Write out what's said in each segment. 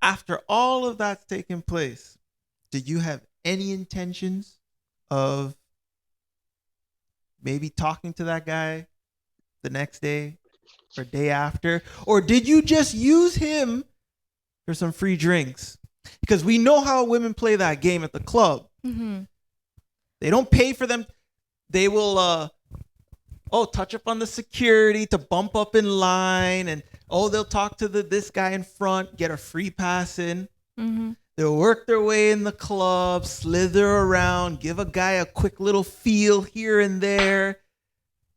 After all of that's taken place, did you have any intentions of maybe talking to that guy the next day or day after? Or did you just use him for some free drinks? Because we know how women play that game at the club. Mm-hmm. They don't pay for them. They will touch up on the security to bump up in line, and they'll talk to this guy in front, get a free pass in. Mm-hmm. They'll work their way in the club, slither around, give a guy a quick little feel here and there.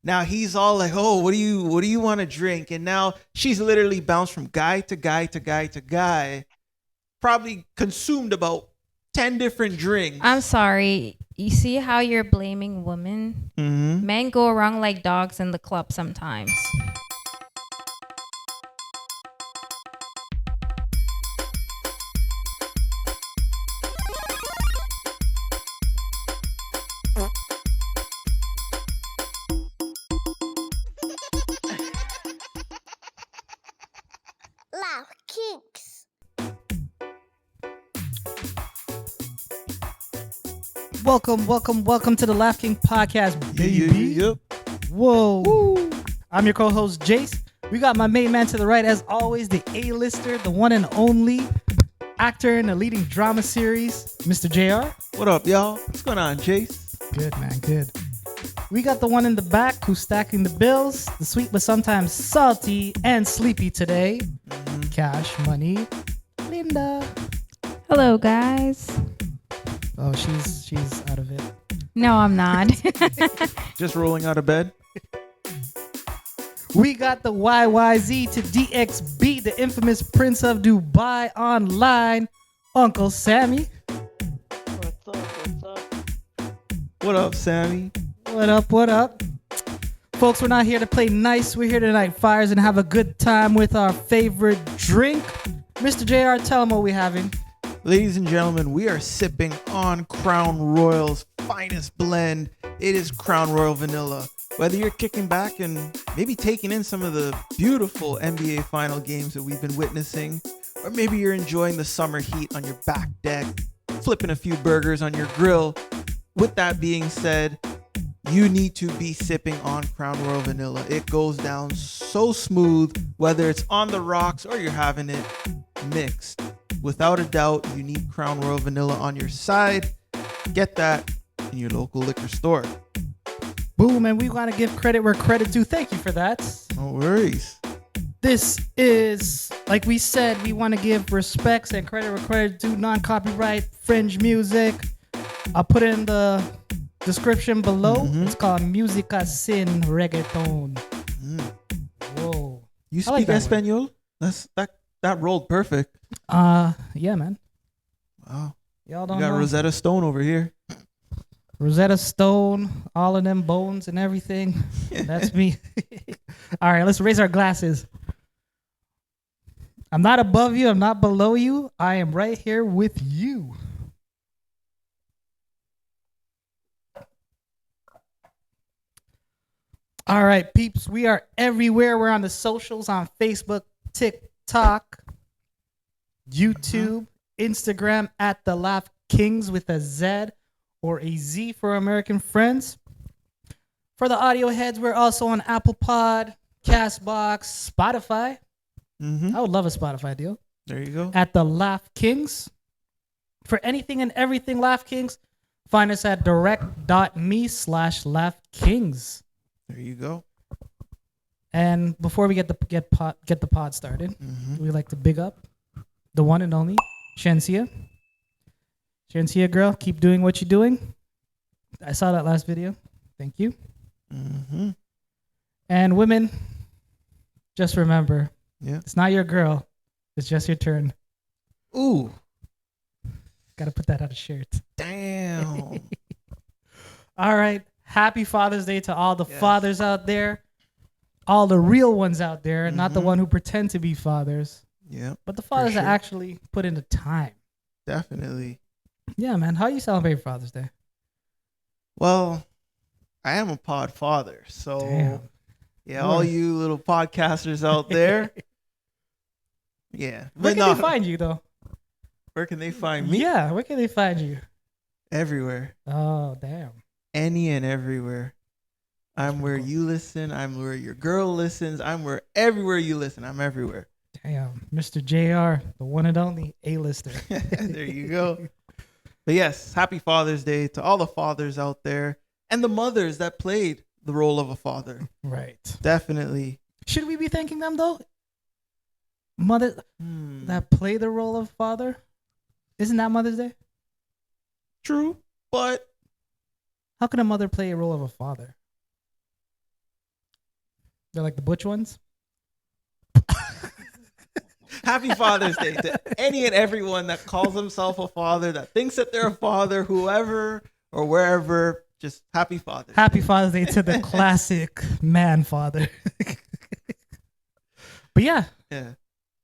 Now he's all like, "Oh, what do you want to drink?" And now she's literally bounced from guy to guy to guy to guy, probably consumed about 10 different drinks. I'm sorry. You see how you're blaming women? Mm-hmm. Men go around like dogs in the club sometimes. Laugh Kinks. Welcome to the Laugh King podcast, baby. Yep. Whoa. Woo. I'm your co-host, Jace. We got my main man to the right, as always, the A-lister, the one and only actor in the leading drama series, Mr. JR. What up, y'all? What's going on, Jace? Good, man, good. We got the one in the back who's stacking the bills, the sweet but sometimes salty and sleepy today. Cash Money, Linda. Hello, guys. Oh, she's out of it. No, I'm not. Just rolling out of bed. We got the YYZ to DXB, the infamous Prince of Dubai online, Uncle Sammy. What's up? What up, Sammy? What up? Folks, we're not here to play nice. We're here to light fires and have a good time with our favorite drink. Mr. JR, tell them what we're having. Ladies and gentlemen, we are sipping on Crown Royal's finest blend. It is Crown Royal Vanilla. Whether you're kicking back and maybe taking in some of the beautiful NBA final games that we've been witnessing, or maybe you're enjoying the summer heat on your back deck, flipping a few burgers on your grill. With that being said, you need to be sipping on Crown Royal Vanilla. It goes down so smooth, whether it's on the rocks or you're having it mixed. Without a doubt, you need Crown Royal Vanilla on your side. Get that in your local liquor store. Boom, and we want to give credit where credit due. Thank you for that. No worries. This is, like we said, we want to give respects and credit where credit due, non-copyright, fringe music. I'll put it in the description below. Mm-hmm. It's called Música sin reggaeton. Whoa. You I like speak that Espanol? That rolled perfect. Yeah, man. Wow. Y'all We don't got know. Rosetta Stone over here. Rosetta Stone, all of them bones and everything. That's me. All right, let's raise our glasses. I'm not above you. I'm not below you. I am right here with you. All right, peeps. We are everywhere. We're on the socials, on Facebook, TikTok, YouTube, Instagram at The Laugh Kings with a Z or a Z for American friends. For the audio heads, we're also on Apple Pod, Castbox, Spotify. Mm-hmm. I would love a Spotify deal. There you go. At The Laugh Kings. For anything and everything Laugh Kings, find us at direct.me/Laugh Kings. There you go. And before we get the pod started, Mm-hmm. we like to big up the one and only Shensia. Shensia, girl, keep doing what you're doing. I saw that last video. Thank you. Mm-hmm. And women, just remember, Yeah. it's not your girl. It's just your turn. Ooh. Got to put that on a shirt. Damn. All right. Happy Father's Day to all the Yes. fathers out there. All the real ones out there. Not the Mhm. one who pretend to be fathers. Yeah, But the fathers that sure. actually put in the time. definitely. Yeah, man. How you celebrate Father's Day? Well, I am a pod father, so Damn. yeah, all Lord. you little podcasters out there. Yeah. Where But can no, they find you, though? Where can they find me? Yeah, where can they find you? Everywhere. Oh, damn. Any and everywhere. I'm where pretty you listen. I'm where your girl listens. I'm where everywhere you listen. I'm everywhere. Damn. Mr. JR, the one and only A-lister. There you go. But yes, happy Father's Day to all the fathers out there and the mothers that played the role of a father. Right. Definitely. Should we be thanking them, though? Mother that play the role of father? Isn't that Mother's Day? True, but How can a mother play a role of a father? They're like the butch ones? happy Father's Day to any and everyone that calls himself a father, that thinks that they're a father, whoever or wherever. Just happy Father's Happy Day. Father's Day to the classic man father. But yeah, Yeah.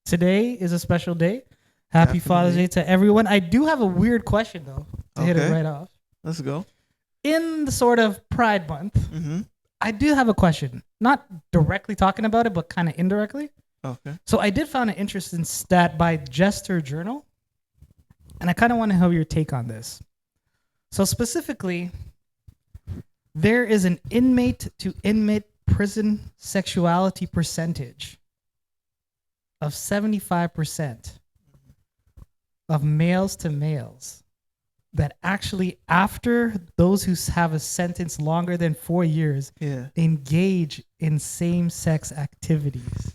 today is a special day. Happy Definitely. Father's Day to everyone. I do have a weird question, though, to hit it Okay. right off. Let's go. In the sort of Pride Month, Mm-hmm. I do have a question. Not directly talking about it, but kind of indirectly. Okay. So I did find an interesting stat by Jster Journal, and I kind of want to have your take on this. So specifically, there is an inmate to inmate prison sexuality percentage of 75% of males to males that actually, after those who have a sentence longer than 4 years, Yeah. engage in same-sex activities.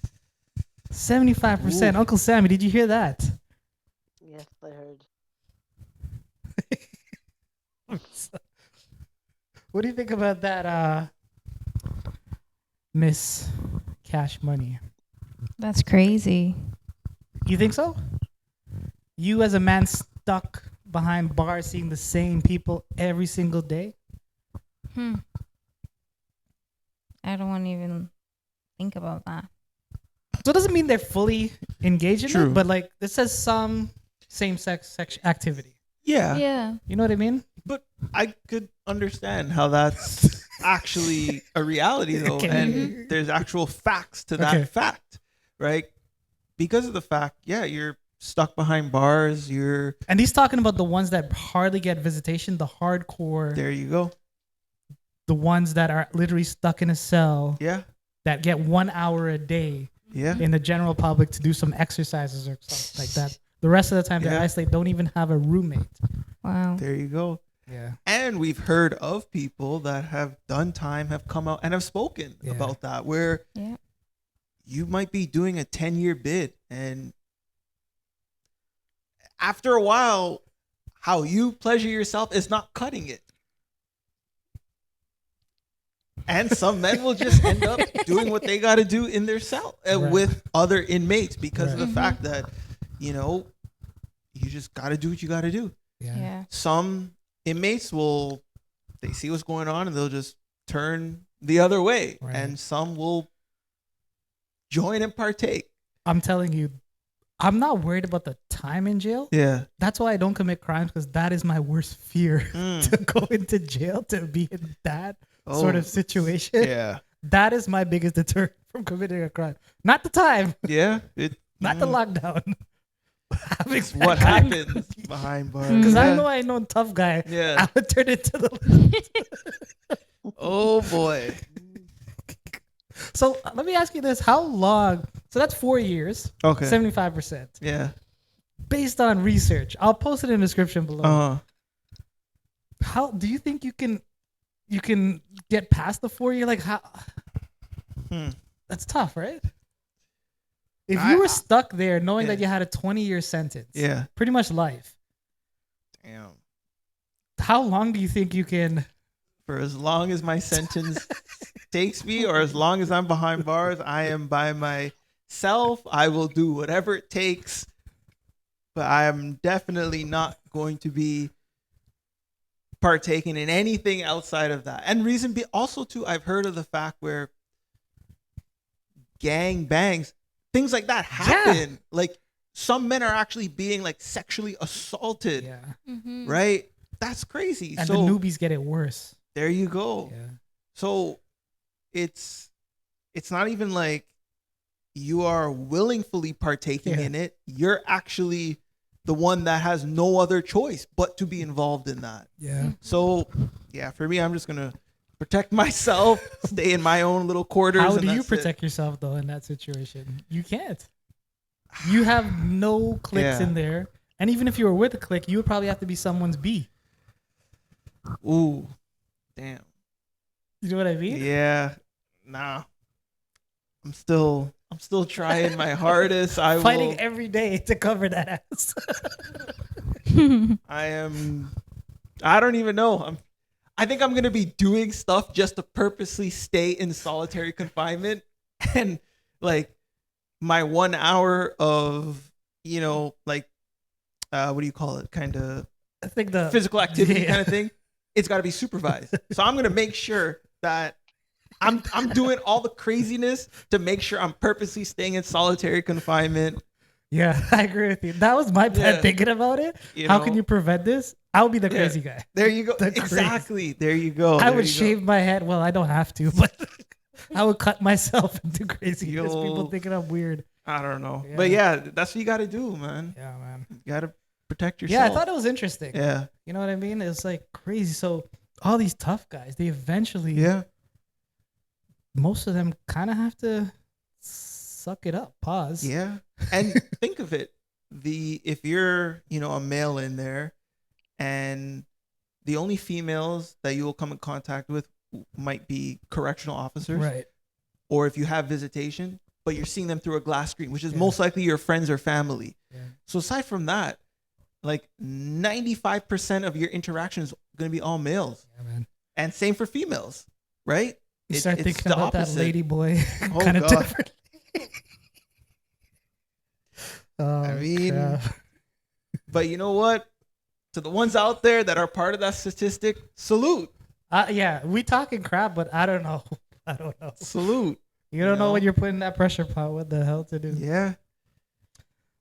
75%. Ooh. Uncle Sammy, did you hear that? Yes, I heard. What do you think about that, Miss Cash Money? That's crazy. You think so? You as a man stuck behind bars seeing the same people every single day? I don't want to even think about that. So it doesn't mean they're fully engaged in True. it, but like this says some same-sex activity. Yeah. Yeah. You know what I mean? But I could understand how that's actually a reality, though. Okay. And there's actual facts to that Okay. fact, right? Because of the fact, yeah, you're stuck behind bars. You're, And he's talking about the ones that hardly get visitation, the hardcore, there you go. the ones that are literally stuck in a cell Yeah. that get 1 hour a day Yeah. in the general public to do some exercises or something like that. The rest of the time they're Yeah. isolated, don't even have a roommate. Wow. There you go. Yeah. And we've heard of people that have done time, have come out and have spoken Yeah. about that, where Yeah. you might be doing a 10-year bid. And after a while, how you pleasure yourself is not cutting it. And some men will just end up doing what they got to do in their cell Right. with other inmates because of Right. the fact that, you know, you just got to do what you got to do. Yeah. Some inmates will, they see what's going on and they'll just turn the other way. Right. And some will join and partake. I'm telling you, I'm not worried about the time in jail. Yeah. That's why I don't commit crimes, because that is my worst fear. Mm. To go into jail, to be in that sort Oh, of situation. Yeah. That is my biggest deterrent from committing a crime. Not the time, Yeah. It, not the lockdown. Having what happens behind bars. Because yeah. I know tough guy. Yeah. I would turn it to the. Oh boy. So let me ask you this: how long? So that's 4 years. Okay. 75%. Yeah. Based on research, I'll post it in the description below. Uh-huh. How do you think you can get past the 4 year? Like how? Hmm. That's tough, right? If I- you were stuck there knowing yeah. that you had a 20-year sentence, Yeah. pretty much life, Damn. how long do you think you can? For as long as my sentence takes me, or as long as I'm behind bars, I am by myself. I will do whatever it takes, but I am definitely not going to be partaking in anything outside of that. And reason be also too, I've heard of the fact where gang bangs, things like that happen. Like some men are actually being like sexually assaulted, Yeah. Mm-hmm. right? That's crazy. And so the newbies get it worse. there you go. Yeah. So it's not even like you are willingly partaking Yeah. in it. You're actually the one that has no other choice but to be involved in that. Yeah. So, yeah, for me, I'm just going to protect myself, stay in my own little quarters. How and do you that's protect yourself though in that situation? You can't. You have no clicks Yeah. in there, and even if you were with a click, you would probably have to be someone's B. it. Ooh, damn. You know what I mean? Yeah, nah. I'm still trying my hardest. I Fighting will. every day to cover that ass. I am. I don't even know. I think I'm gonna be doing stuff just to purposely stay in solitary confinement, and like my 1 hour of like what do you call it? Kind of I think the physical activity Yeah. kind of thing. It's got to be supervised. So I'm gonna make sure that I'm doing all the craziness to make sure I'm purposely staying in solitary confinement. Yeah, I agree with you. That was my bad Yeah. thinking about it. You How know? can you prevent this? I'll be the Yeah. crazy guy. There you go. The crazy. Exactly. There you go. I There would you go. shave my head. Well, I don't have to, but I would cut myself into crazy because people You'll- thinking I'm weird. I don't know. Yeah. But yeah, that's what you got to do, man. Yeah, man. You got to protect Yeah, yourself. I thought it was interesting. Yeah. You know what I mean? It's like crazy. So all these tough guys, they eventually, Yeah. most of them kind of have to suck it up. Pause. Yeah. And think of it. If you're, a male in there and the only females that you will come in contact with might be correctional officers, Right. or if you have visitation, but you're seeing them through a glass screen, which is Yeah. most likely your friends or family. Yeah. So aside from that, like 95% of your interactions is going to be all males, Yeah, man. and same for females, right? You start it's thinking the about that opposite. lady boy Oh, kind of God. different. Oh, I mean, crap. But you know what? To the ones out there that are part of that statistic, salute. Yeah, we talking crap, but I don't know. I don't know. Salute. You don't know know? when you're putting that pressure pot. What the hell to do? Yeah.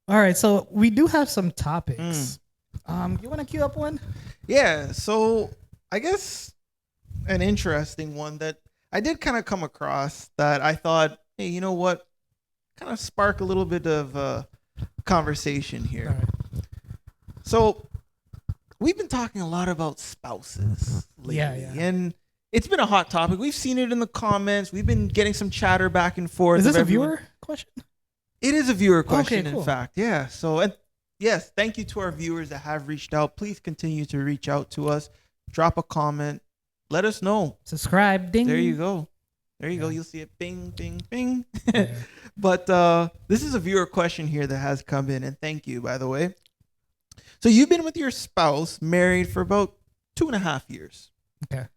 All right, so we do have some Mm. topics. You want to queue up one? Yeah. So I guess an interesting one that I did kind of come across that I thought, hey, you know what? Kind of spark a little bit of conversation here. All right. So we've been talking a lot about spouses lately. Yeah, yeah. And it's been a hot topic. We've seen it in the comments. We've been getting some chatter back and forth. Is this of a everyone- viewer question? It is a viewer question, cool. in fact. Yeah. So, and yes, thank you to our viewers that have reached out. Please continue to reach out to us. Drop a comment. Let us know. Subscribe. Ding. There you go. There you go. Yeah. You'll see it. Bing, bing, bing. Yeah. But this is a viewer question here that has come in, and thank you, by the way. So you've been with your spouse, married for about 2.5 years. Okay.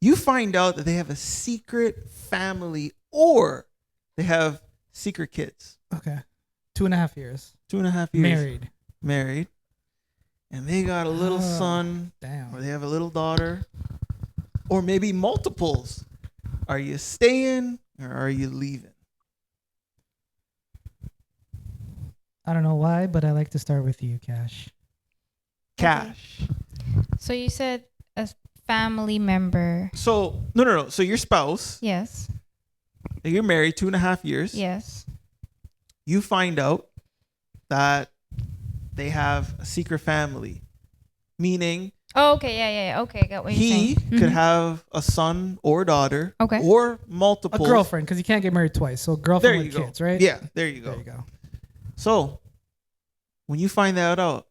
You find out that they have a secret family, or they have secret kids. Okay. 2.5 years. 2.5 years Married. and they got a little Oh, son, Damn. or they have a little daughter, or maybe multiples. Are you staying or are you leaving? I don't know why, but I like to start with you, Cash. Cash. So you said a family member. So no. So your spouse, Yes. you're married 2.5 years. Yes. You find out that they have a secret family, meaning Oh, okay. Yeah. Okay. Got what you're he saying. could Mhm. have a son or daughter, Okay. or A multiple girlfriend, because you can't get married twice. So There girlfriend you with go. kids, right? Yeah, there you go. There you go. So, when you find that out,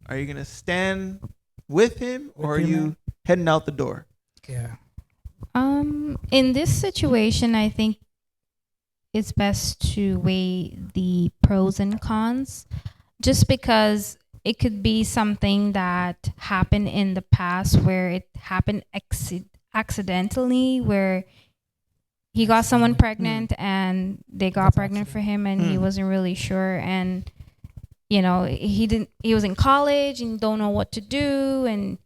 are you gonna stand with him, or are With him, you man. heading out the door? Yeah. In this situation, I think it's best to weigh the pros and cons, just because it could be something that happened in the past where it happened accidentally, where he got someone pregnant and they got That's pregnant for him and he Hmm. wasn't really sure, and he was in college and don't know what to do, and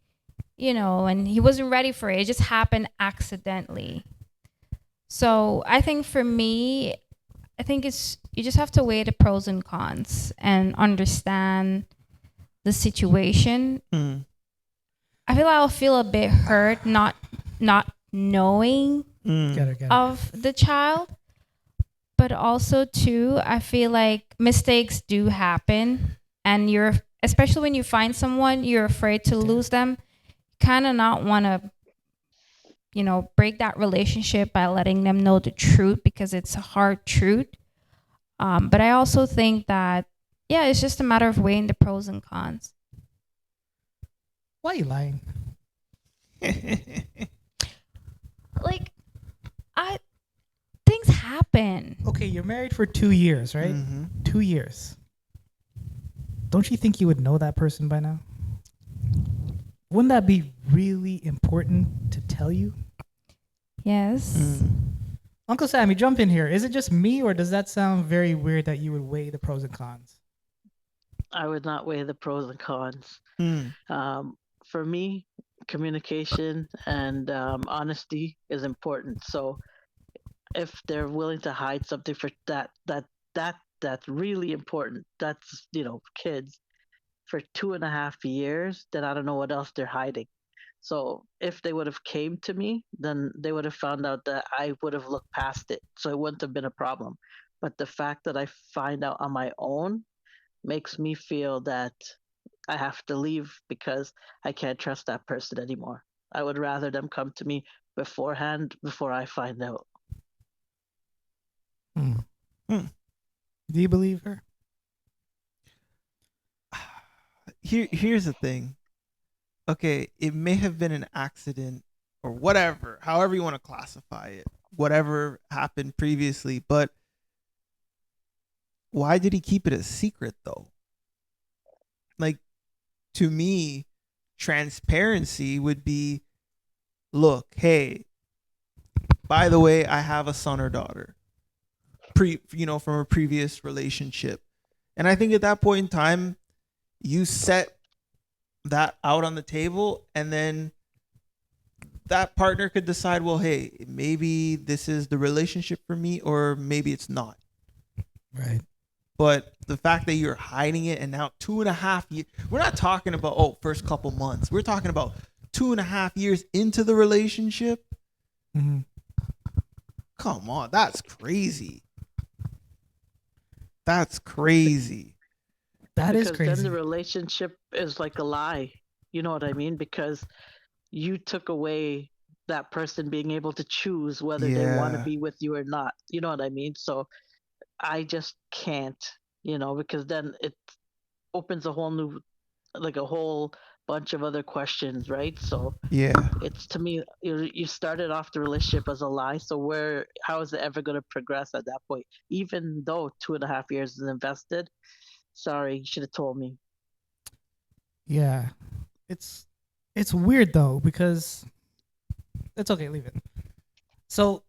and he wasn't ready for it. It just happened accidentally. So I think for me, you just have to weigh the pros and cons and understand the situation. Mm. I feel I'll feel a bit hurt not knowing Mm. Get it. of the child, but also too, I feel like mistakes do happen, and especially when you find someone, you're afraid to lose them. Kind of not want to, break that relationship by letting them know the truth because it's a hard truth. But I also think that, yeah, it's just a matter of weighing the pros and cons. Why are you lying? Like, things happen. Okay, you're married for 2 years, right? Mm-hmm. 2 years. Don't you think you would know that person by now? Wouldn't that be really important to tell you? Yes. Uncle Sammy, jump in here. Is it just me, or does that sound very weird that you would weigh the pros and cons? I would not weigh the pros and cons. Mm. For me, communication and honesty is important. So if they're willing to hide something for that's really important. That's kids for 2.5 years. Then I don't know what else they're hiding. So if they would have came to me, then they would have found out that I would have looked past it. So it wouldn't have been a problem. But the fact that I find out on my own makes me feel that I have to leave because I can't trust that person anymore. I would rather them come to me beforehand before I find out. Do you believe her? Here's the thing. Okay, it may have been an accident or whatever, however you want to classify it, whatever happened previously, but why did he keep it a secret though? Like, to me, transparency would be, look, hey, by the way, I have a son or daughter, from a previous relationship. And I think at that point in time, you set that out on the table, and then that partner could decide, well, hey, maybe this is the relationship for me, or maybe it's not. Right. But the fact that you're hiding it, and now 2.5 years, we're not talking about, first couple months. We're talking about 2.5 years into the relationship. Mm-hmm. Come on, that's crazy. That's crazy. That is Because crazy. then the relationship is like a lie. You know what I mean? Because you took away that person being able to choose whether they want to Yeah. be with you or not. You know what I mean? So I just can't, because then it opens a whole new, like a whole bunch of other questions, right? So Yeah. it's, to me, you started off the relationship as a lie. So how is it ever going to progress at that point? Even though 2.5 years is invested, sorry, you should have told me. Yeah. It's weird though, because it's okay, leave it. So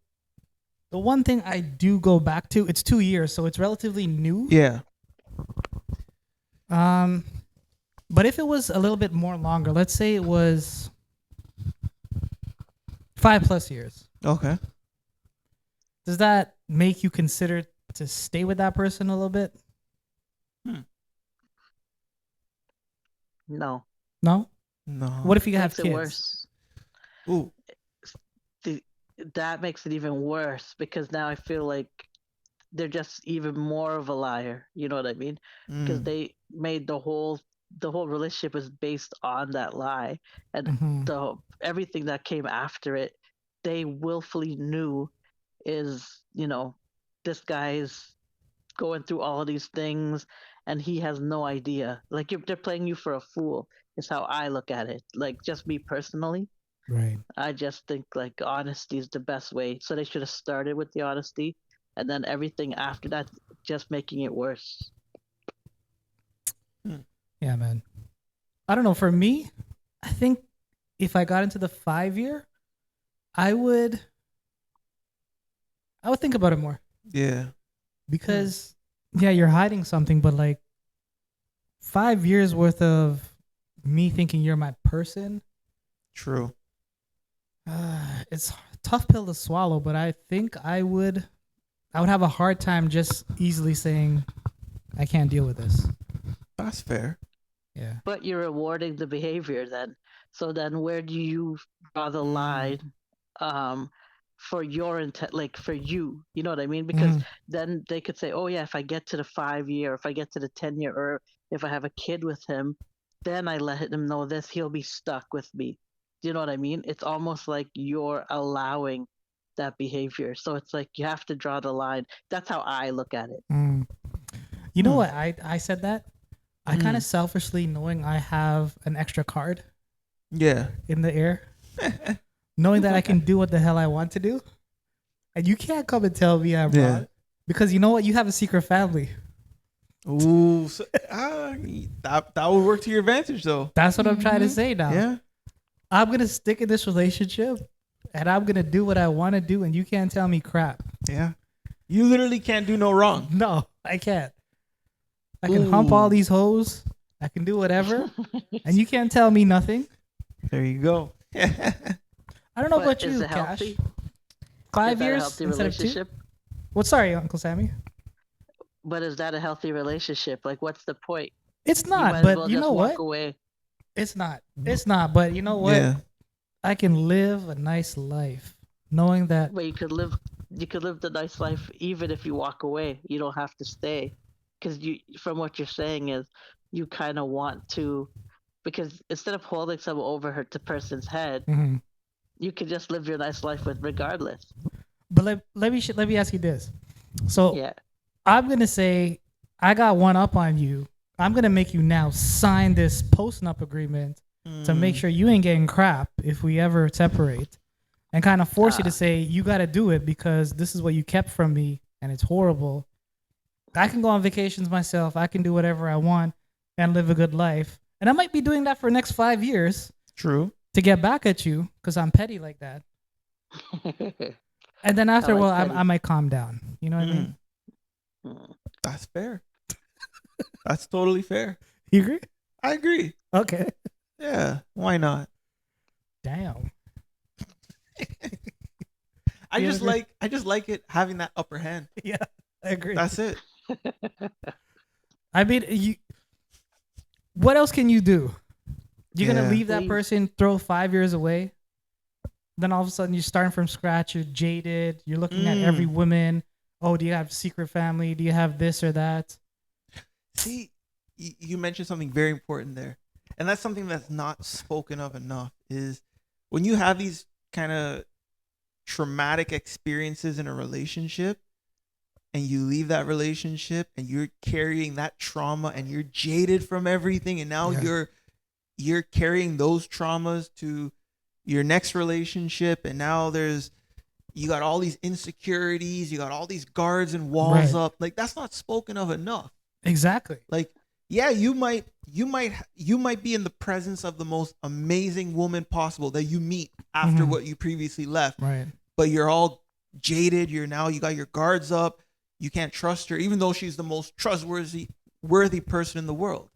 the one thing I do go back to, it's 2 years, so it's relatively new. Yeah. But if it was a little bit more longer, let's say it was 5+ years, Okay. does that make you consider to stay with that person a little bit? No. No? No. What if you have Makes it kids? worse. Ooh. That makes it even worse because now I feel like they're just even more of a liar. You know what I mean? Because they made the whole relationship is based on that lie, and Mm-hmm. everything that came after it, they willfully knew is this guy's going through all of these things, and he has no idea. Like they're playing you for a fool. Is how I look at it. Like just me personally. Right. I just think like honesty is the best way. So they should have started with the honesty, and then everything after that, just making it worse. Yeah, man. I don't know. For me, I think if I got into the 5-year, I would think about it more. Yeah. Because yeah, you're hiding something, but like 5 years worth of me thinking you're my person, True. it's a tough pill to swallow. But I think I would have a hard time just easily saying I can't deal with this. That's fair. Yeah. But you're rewarding the behavior then. So then where do you draw the line? for your intent, like for you. You know what I mean? Because then they could say, oh yeah, if I get to the 5 year, if I get to the 10 year, or if I have a kid with him, then I let him know this, he'll be stuck with me. Do you know what I mean? It's almost like you're allowing that behavior. So it's like you have to draw the line. That's how I look at it. You know what? I said that. I kind of selfishly, knowing I have an extra card Yeah. in the air, knowing that I can do what the hell I want to do, and you can't come and tell me I'm wrong, because you know what? You have a secret family. Ooh, so, that would work to your advantage, though. That's what I'm trying to say now. Yeah. I'm gonna stick in this relationship, and I'm gonna do what I want to do, and you can't tell me crap. Yeah. You literally can't do no wrong. No, I can't. I can hump all these hoes. I can do whatever, and you can't tell me nothing. There you go. I don't know about Is you, it Cash. healthy? 5 Is that a years healthy instead of 2. relationship? What? Sorry, Uncle Sammy. But is that a healthy relationship? Like, what's the point? It's You might not, as but well you just know walk what? away. It's not. It's not. But you know what? Yeah. I can live a nice life knowing that. But you could live the nice life even if you walk away. You don't have to stay, because you, from what you're saying, is you kind of want to, because instead of holding some over the person's head, Mhm. you could just live your nice life with regardless. But let me ask you this. So Yeah. I'm gonna say I got one up on you. I'm gonna make you now sign this post-nup agreement to make sure you ain't getting crap if we ever separate, and kind of force you to say you got to do it because this is what you kept from me and it's horrible. I can go on vacations myself. I can do whatever I want and live a good life. And I might be doing that for the next 5 years True. to get back at you because I'm petty like that. And then after a while, I might calm down. You know what I mean? That's fair. That's totally fair. You agree? I agree. Okay. Yeah. Why not? Damn. I You just agree? like it having that upper hand. Yeah, I agree. That's it. I mean, what else can you do? You're gonna Yeah. leave that Please. person, throw 5 years away, then all of a sudden you're starting from scratch. You're jaded. You're looking at every woman. Oh, do you have secret family? Do you have this or that? See, you mentioned something very important there. And that's something that's not spoken of enough, is when you have these kind of traumatic experiences in a relationship and you leave that relationship and you're carrying that trauma and you're jaded from everything, and now you're carrying those traumas to your next relationship, and now you got all these insecurities, you got all these guards and walls up. Like, that's not spoken of enough. Exactly. Like, yeah, you might be in the presence of the most amazing woman possible that you meet after what you previously left. Right. But you're all jaded. You got your guards up. You can't trust her, even though she's the most trustworthy person in the world.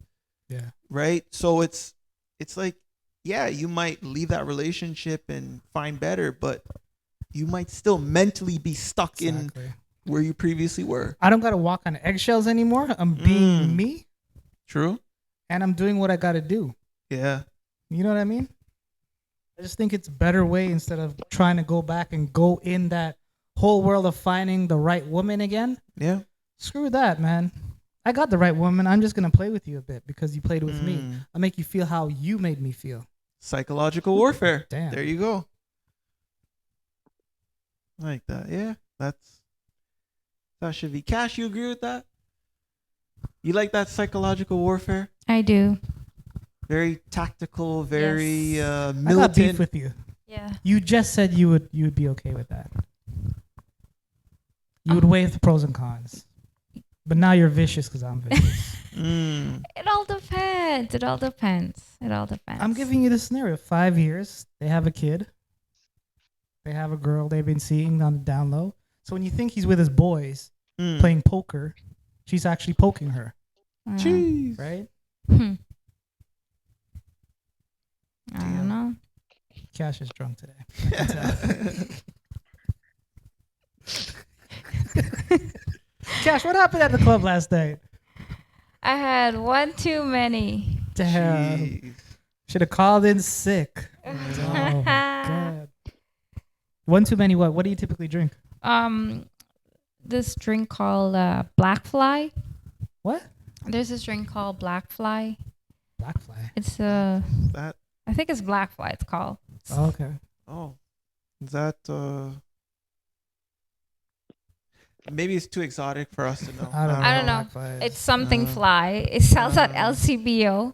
Yeah. Right. So it's like, yeah, you might leave that relationship and find better, but you might still mentally be stuck in where you previously were. I don't gotta walk on eggshells anymore. I'm being me. True. And I'm doing what I gotta do. Yeah. You know what I mean? I just think it's a better way instead of trying to go back and go in that whole world of finding the right woman again. Yeah. Screw that, man. I got the right woman. I'm just gonna play with you a bit because you played with me. I'll make you feel how you made me feel. Psychological warfare. Damn. There you go. I like that. Yeah. That should be. Cash, you agree with that? You like that psychological warfare? I do. Very tactical, very I got militant. beef with you. Yeah. You just said you would be okay with that. You would weigh the pros and cons. But now you're vicious because I'm vicious. It all depends. It all depends. I'm giving you the scenario. 5 years, they have a kid. They have a girl they've been seeing on the down low. So when you think he's with his boys playing poker, she's actually poking her. Jeez. Right? I don't know. Cash is drunk today. I can tell. Cash, what happened at the club last night? I had one too many. Damn. Jeez. Should have called in sick. Oh my God. One too many. What do you typically drink? This drink called Black Fly. What? There's this drink called Black Fly. Black Fly. It's That. I think it's Black Fly. It's called. Oh, okay. Oh, is that maybe it's too exotic for us to know. I don't know. Black Fly is. It's something fly. It sells at LCBO.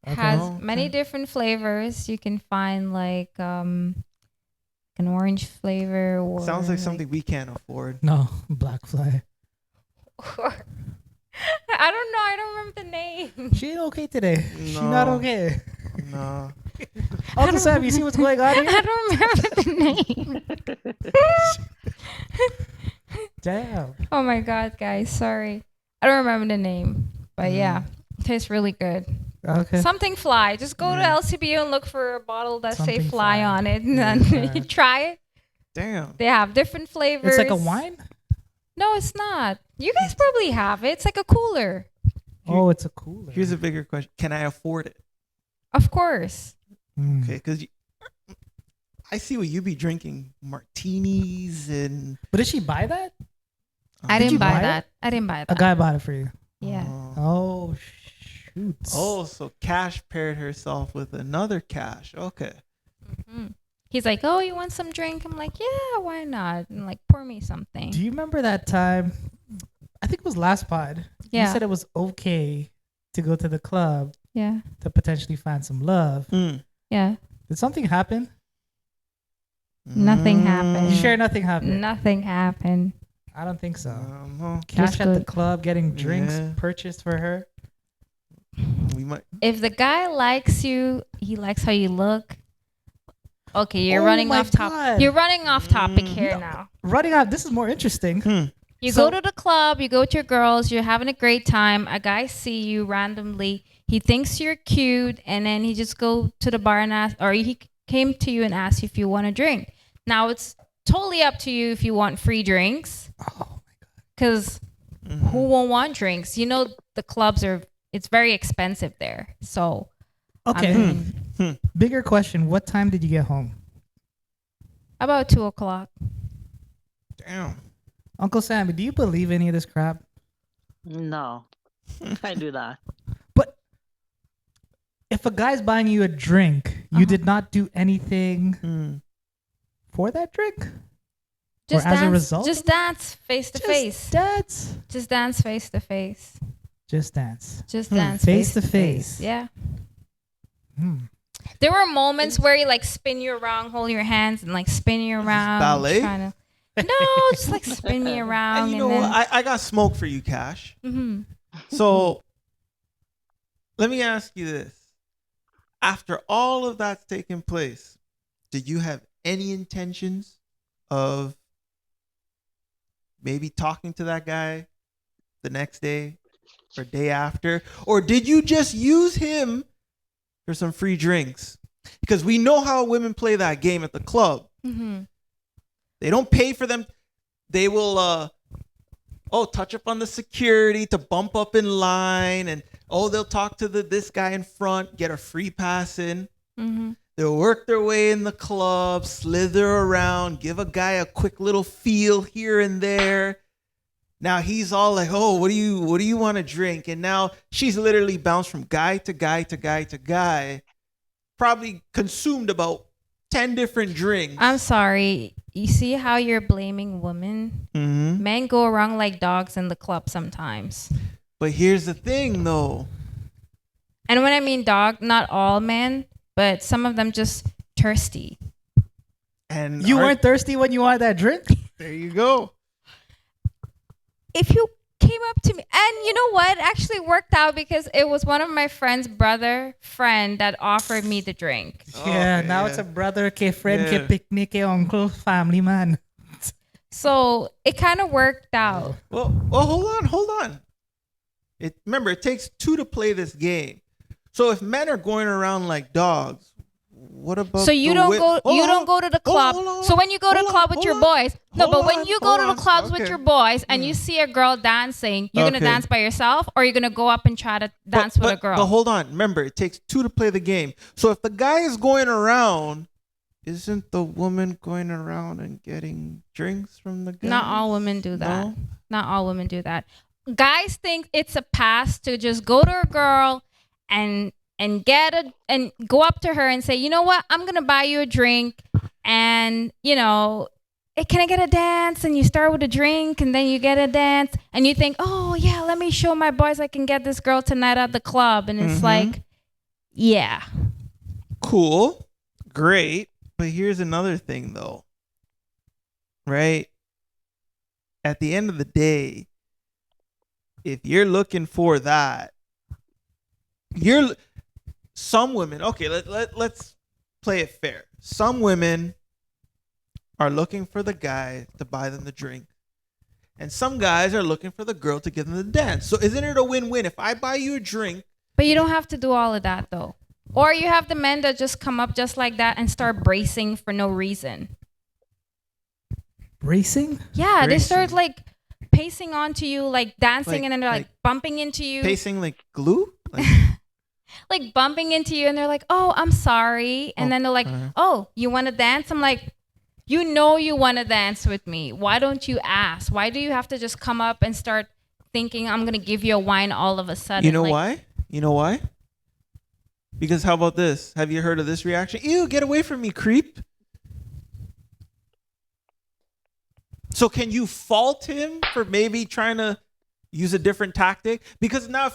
Okay. Has Oh, many okay. different flavors. You can find like an orange flavor or Sounds like something we can't afford. No, Black Fly. I don't know. I don't remember the name. She ain't okay today. She not No. okay. No. Uncle Sam, you see what's going on here? I don't remember the name. Damn. Oh my god, guys, sorry. I don't remember the name. But yeah, it tastes really good. Okay. Something fly. Just go to LCBO and look for a bottle that say Something fly fly. on it and then Yeah. you try it. Damn. They have different flavors. It's like a wine? No, it's not. You guys probably have it. It's like a cooler. Oh, it's a cooler. Here's a bigger question: can I afford it? Of course. Mm. Okay, because I see what you be drinking martinis and. But did she buy that? I Did didn't you buy buy that. I didn't buy A that. guy bought it for you. Yeah. Oh, shoot. Oh, so Cash paired herself with another Cash. Okay. Mhm. He's like, "Oh, you want some drink?" I'm like, "Yeah, why not?" And like, pour me something. Do you remember that time? I think it was last pod. Yeah. You said it was okay to go to the club Yeah. to potentially find some love. Mm. Yeah. Did something happen? Nothing happened. You sure nothing happened? Nothing happened. I don't think so. No. Cash Just at the good. club getting drinks Yeah. purchased for her. We might. If the guy likes you, he likes how you look. Okay, you're Oh running my off top. God. You're running off topic here No. now. Running out. This is more interesting. You So- go to the club, you go with your girls, you're having a great time. A guy see you randomly. He thinks you're cute, and then he just go to the bar and ask, or he came to you and asked you if you want a drink. Now it's totally up to you if you want free drinks, Oh, because who won't want drinks? You know the clubs it's very expensive there. So okay. I mean, Bigger question. What time did you get home? about 2:00. Damn. Uncle Sammy, do you believe any of this crap? No, I do not. But if a guy's buying you a drink, you did not do anything for that drink? Just as a dance, result just of it? dance face to face. Dance. Just dance face to face. Just dance. Just dance Face face to to face. face. Yeah. Hmm. There were moments where you like spin you around, hold your hands, and like spin you around. ballet? No, just like spin me around. And you know then, what? I got smoke for you, Cash. Mhm. So let me ask you this. After all of that's taken place, did you have any intentions of maybe talking to that guy the next day or day after? Or did you just use him for some free drinks? Because we know how women play that game at the club. Mhm. They don't pay for them. They will touch up on the security to bump up in line, and they'll talk to this guy in front, get a free pass in. Mhm. They'll work their way in the club, slither around, give a guy a quick little feel here and there. Now he's all like, "Oh, what do you want to drink?" And now she's literally bounced from guy to guy to guy to guy, probably consumed about 10 different drinks. I'm sorry. You see how you're blaming women? Mm-hmm. Men go around like dogs in the club sometimes. But here's the thing, though. And when I mean dog, not all men, but some of them just thirsty. And You weren't thirsty when you wanted that drink? There you go. If you came up to me, and you know what? It actually worked out because it was one of my friend's friend that offered me the drink. Yeah, Okay, now yeah. it's a brother, ke friend, Yeah. ke picnic, ke uncle, family man. So it kind of worked out. Well, hold on. Remember, it takes two to play this game. So if men are going around like dogs, what about? So you don't go to the club. So when you go to the club with your boys, but when you go to the clubs with your boys and you see a girl dancing, you're gonna Okay. dance by yourself, or you're gonna go up and try to dance with a girl. But hold on. Remember, it takes two to play the game. So if the guy is going around isn't the woman going around and getting drinks from the guys? Not all women do that. No? Not all women do that. Guys think it's a pass to just go to a girl and go up to her and say, you know what, I'm gonna buy you a drink, and hey, can I get a dance? And you start with a drink, and then you get a dance, and you think, oh yeah, let me show my boys I can get this girl tonight at the club, and it's like, yeah, cool, great, but here's another thing though, right? At the end of the day, if you're looking for that, some women, okay, let's play it fair. Some women are looking for the guy to buy them the drink, and some guys are looking for the girl to give them the dance. So isn't it a win-win if I buy you a drink? but you don't have to do all of that though. Or you have the men that just come up just like that and start bracing for no reason. Bracing? Yeah, they Bracing. start like pacing onto you, like dancing, Like- and then they're like like bumping into you. Pacing like glue? Like, Like bumping into you, and they're like, oh, I'm sorry. And then they're like, oh, you want to dance? I'm like, you want to dance with me. Why don't you ask? Why do you have to just come up and start thinking I'm going to give you a wine all of a sudden? you know Like, why? You know why? Because how about this? Have you heard of this reaction? Ew, get away from me, creep. So can you fault him for maybe trying to use a different tactic? Because now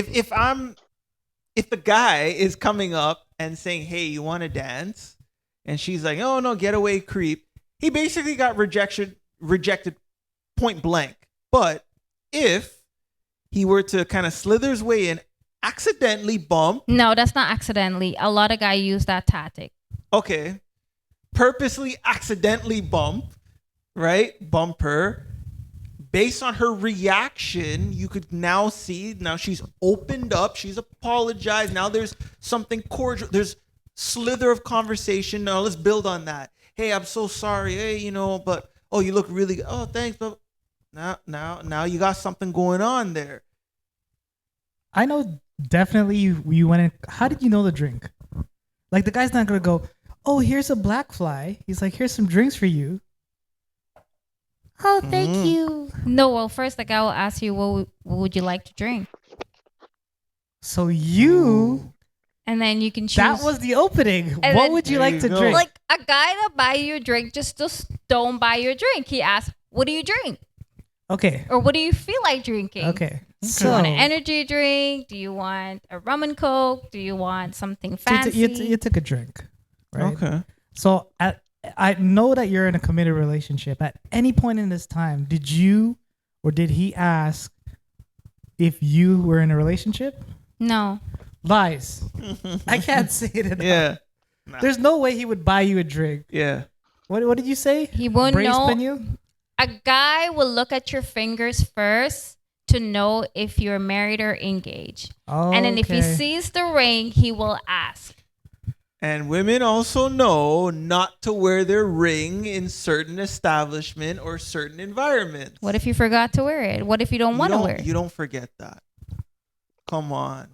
if the guy is coming up and saying, hey, you want to dance? And she's like, oh no, get away, creep. He basically got rejected point blank. But if he were to kind of slither his way in, accidentally bump, no, that's not accidentally. A lot of guys use that tactic. okay, purposely accidentally bump, right? Bump her. Based on her reaction, you could now see, now she's opened up, she's apologized. Now there's something cordial. There's slither of conversation. Now let's build on that. Hey, I'm so sorry. Hey, but oh, you look really good. Oh, thanks. But now you got something going on there. I know definitely you went in. How did you know the drink? Like, the guy's not going to go, oh, here's a black fly. He's like, here's some drinks for you. Oh, thank you. No, well, first the guy will ask you, what would you like to drink? So you, And then you can choose. that was the opening. What then- would you There like you to go. drink? like a guy that buy you a drink just don't buy you a drink. He asks, what do you drink? Okay. Or what do you feel like drinking? Okay. Do So you want an energy drink? Do you want a rum and coke? Do you want something fancy? you took a drink, right? Okay. So I know that you're in a committed relationship. At any point in this time, did you or did he ask if you were in a relationship? No. Lies. I can't say it enough. Yeah. There's no way he would buy you a drink. Yeah. What did you say? He won't Brace know. pin you? A guy will look at your fingers first to know if you're married or engaged. Oh, And then if he okay. sees the ring, he will ask. And women also know not to wear their ring in certain establishment or certain environments. What if you forgot to wear it? What if you don't want to wear it? You don't forget that. Come on.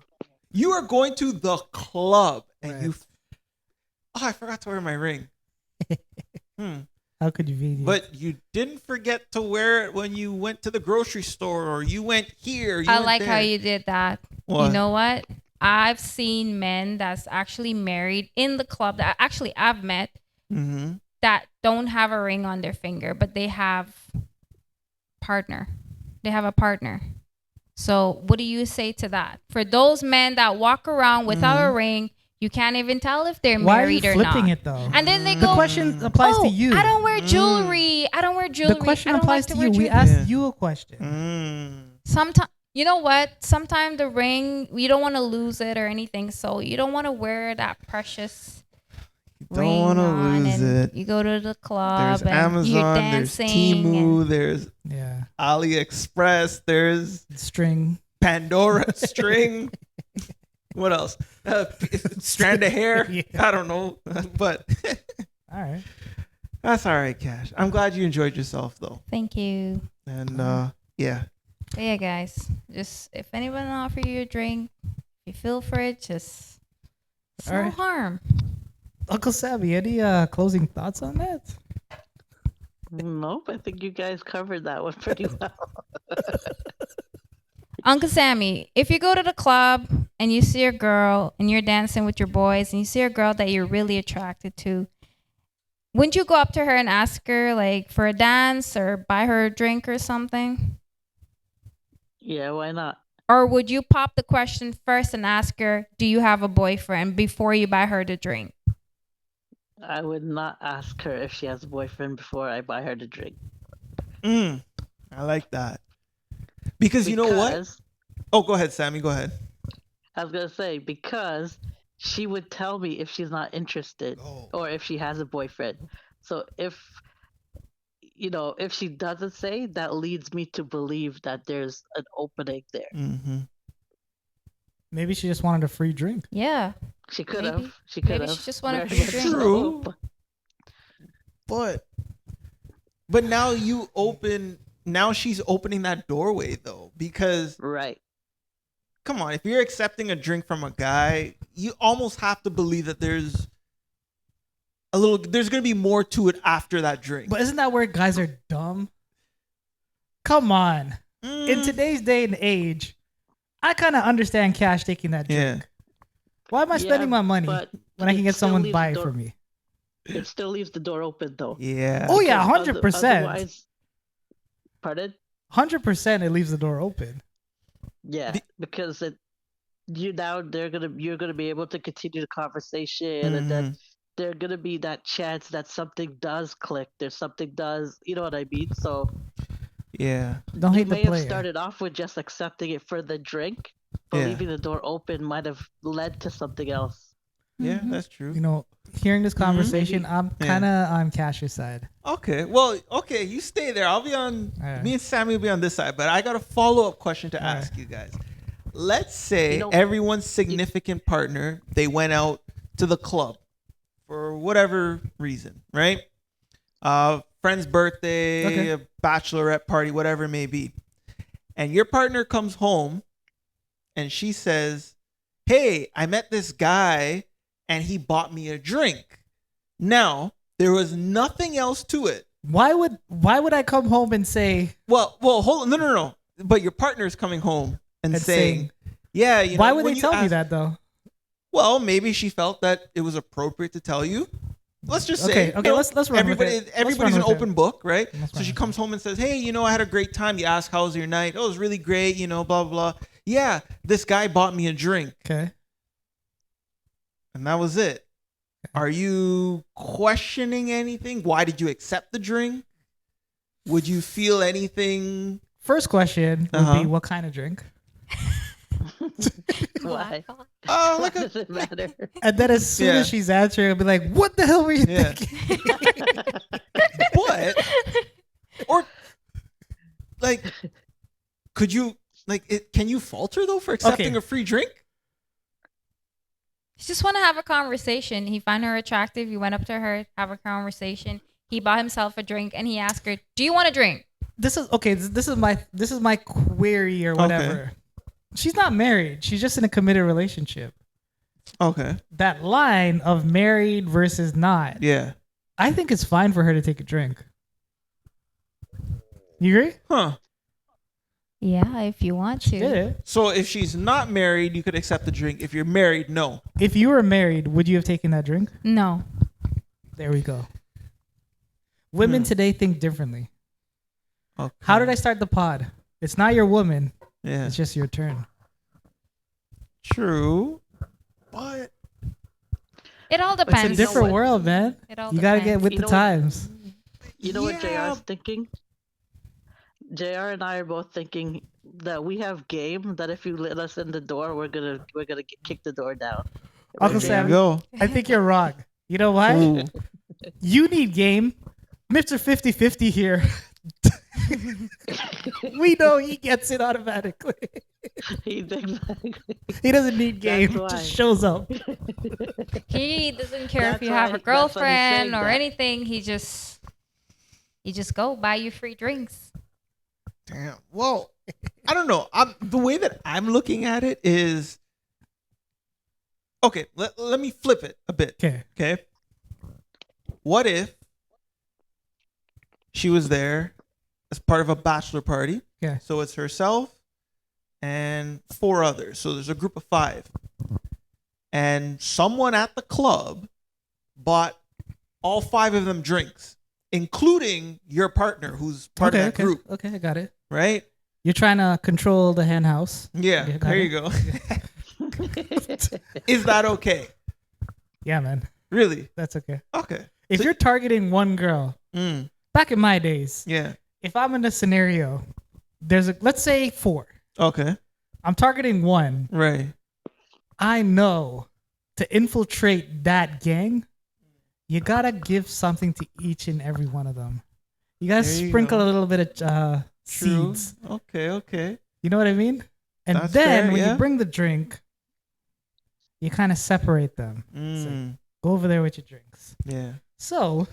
You are going to the club and Right. I forgot to wear my ring. How could you be? But you didn't forget to wear it when you went to the grocery store or you went here. I like how you did that. What? You know what? I've seen men that's actually married in the club that actually I've met Mm-hmm. that don't have a ring on their finger, but they have partner. They have a partner. So what do you say to that? For those men that walk around without a ring, you can't even tell if they're Why are you married or flipping not. it though? And then they The go, question applies oh, to you. I don't wear jewelry. I don't wear jewelry. The question I don't applies like to you. wear We jewelry." asked Yeah. you a question. Sometimes, you know what? Sometimes the ring, you don't want to lose it or anything. So you don't want to wear that precious ring Don't want to on, lose and it. you go to the club There's and you're Amazon, there's dancing. Temu, there's Yeah. AliExpress, there's String. Pandora string. What else? Strand of hair. Yeah. I don't know, but All right. that's all right, Cash. I'm glad you enjoyed yourself though, Thank you. and yeah. But yeah, guys, just if anyone offer you a drink, if you feel for it, just it's All no right. harm. Uncle Sammy, any closing thoughts on that? Nope, I think you guys covered that one pretty well. Uncle Sammy, if you go to the club and you see a girl and you're dancing with your boys and you see a girl that you're really attracted to, wouldn't you go up to her and ask her like for a dance or buy her a drink or something? Yeah, why not? Or would you pop the question first and ask her, do you have a boyfriend before you buy her the drink? I would not ask her if she has a boyfriend before I buy her the drink. I like that. Because you know what? Because- Oh, go ahead, Sammy. Go ahead. I was gonna say because she would tell me if she's not interested or if she has a boyfriend. So if she doesn't say, that leads me to believe that there's an opening there. Mm-hmm. Maybe she just wanted a free drink. Yeah. She could Maybe- have. She could maybe have. she just wanted Very a free much drink. True. so. But now you open. Now she's opening that doorway though, because Right. come on, if you're accepting a drink from a guy, you almost have to believe that there's going to be more to it after that drink. But isn't that where guys are dumb? Come on. In today's day and age, I kind of understand Cash taking that drink. Yeah. Why am I spending my money but when I can it get still someone to leaves buy the it door- for me? It still leaves the door open though. Yeah. Oh yeah, Because 100%. Otherwise, pardon? 100% it leaves the door open. Yeah, because you're gonna be able to continue the conversation, and then there's gonna be that chance that something does click. There's something does, you know what I mean? So Yeah. Don't you hate the may have player. started off with just accepting it for the drink, but Yeah. leaving the door open might have led to something else. Yeah, that's true. You know, hearing this conversation, Maybe. I'm kind of on Cash's side. Okay. Well, okay, you stay there. I'll be on Alright. me and Sammy will be on this side, but I got a follow-up question to Alright. ask you guys. Let's say You know- everyone's significant partner, they went out to the club for whatever reason, right? Friend's birthday, Okay. a bachelorette party, whatever it may be. And your partner comes home and she says, "Hey, I met this guy and he bought me a drink." Now, there was nothing else to it. Why would I come home and say, Well, hold on. No. But your partner's coming home and And saying, saying- "Yeah, you know." why would when they you tell me ask- that though? Well, maybe she felt that it was appropriate to tell you. Let's just say, Okay, you know, let's run with it. Let's everybody's run an with open it. book, right? Let's So run she with comes home and says, "Hey, you know, I had a great time." You ask, "How was your night?" "Oh, it was really great." You know, blah blah blah. "Yeah, this guy bought me a drink," Okay. and that was it. Are you questioning anything? Why did you accept the drink? Would you feel anything? First question would Uh-huh. be, what kind of drink? Why? Oh, Why like a does it matter? And then as soon Yeah. as she's answering, I'll be like, what the hell were you Yeah. thinking? but or like, could you can you fault her though for accepting Okay. a free drink? You just want to have a conversation. He found her attractive. You went up to her, have a conversation. He bought himself a drink and he asked her, "Do you want a drink?" This is okay. This is my query or whatever. She's not married. She's just in a committed relationship. Okay. That line of married versus not, Yeah. I think it's fine for her to take a drink. You agree? Huh. Yeah, if you want to. Did it? So if she's not married, you could accept the drink. If you're married, no. If you were married, would you have taken that drink? No. There we go. Women today think differently. Okay. How did I start the pod? It's not your woman. Yeah. It's just your turn. True. But It all It's a depends. know different what? world, man. It all You gotta get depends. with You the know what? times. You know what Yeah. JR's thinking? JR and I are both thinking that we have game that if you let us in the door, we're gonna kick the door down. Uncle Right, there Sam, you go. I think you're wrong. You know why? Ooh. You need game. Mr. 50-50 here. We know he gets it automatically. Exactly. He doesn't need game. That's Just why. shows up. He doesn't care if That's you why- have a that's why he's girlfriend saying or that. anything. He just go buy you free drinks. Damn. Well, I don't know. The way that I'm looking at it is okay. Let me flip it a bit. Okay. Okay. what if she was there as part of a bachelor party? Yeah. So it's herself and 4 others. So there's a group of 5. And someone at the club bought all 5 of them drinks, including your partner who's part of that group. Okay, I got it. Right? You're trying to control the hen house. Yeah, Yeah, there you go. Is that okay? Yeah, man. Really? That's okay. Okay. If So- you're targeting one girl, back in my days, Yeah. if I'm in a scenario, let's say 4. Okay. I'm targeting 1. Right. I know to infiltrate that gang, you gotta give something to each and every one of them. You gotta There you sprinkle go. a little bit of True. seeds. Okay. You know what I mean? And That's then fair, when yeah. you bring the drink, you kind of separate them. Mm, Go over there with your drinks. yeah. So,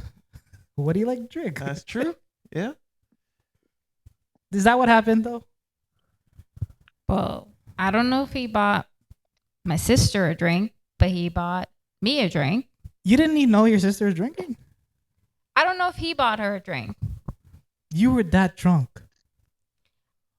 what do you like to drink? That's true. Yeah. Is that what happened though? Well, I don't know if he bought my sister a drink, but he bought me a drink. You didn't even know your sister was drinking? I don't know if he bought her a drink. You were that drunk.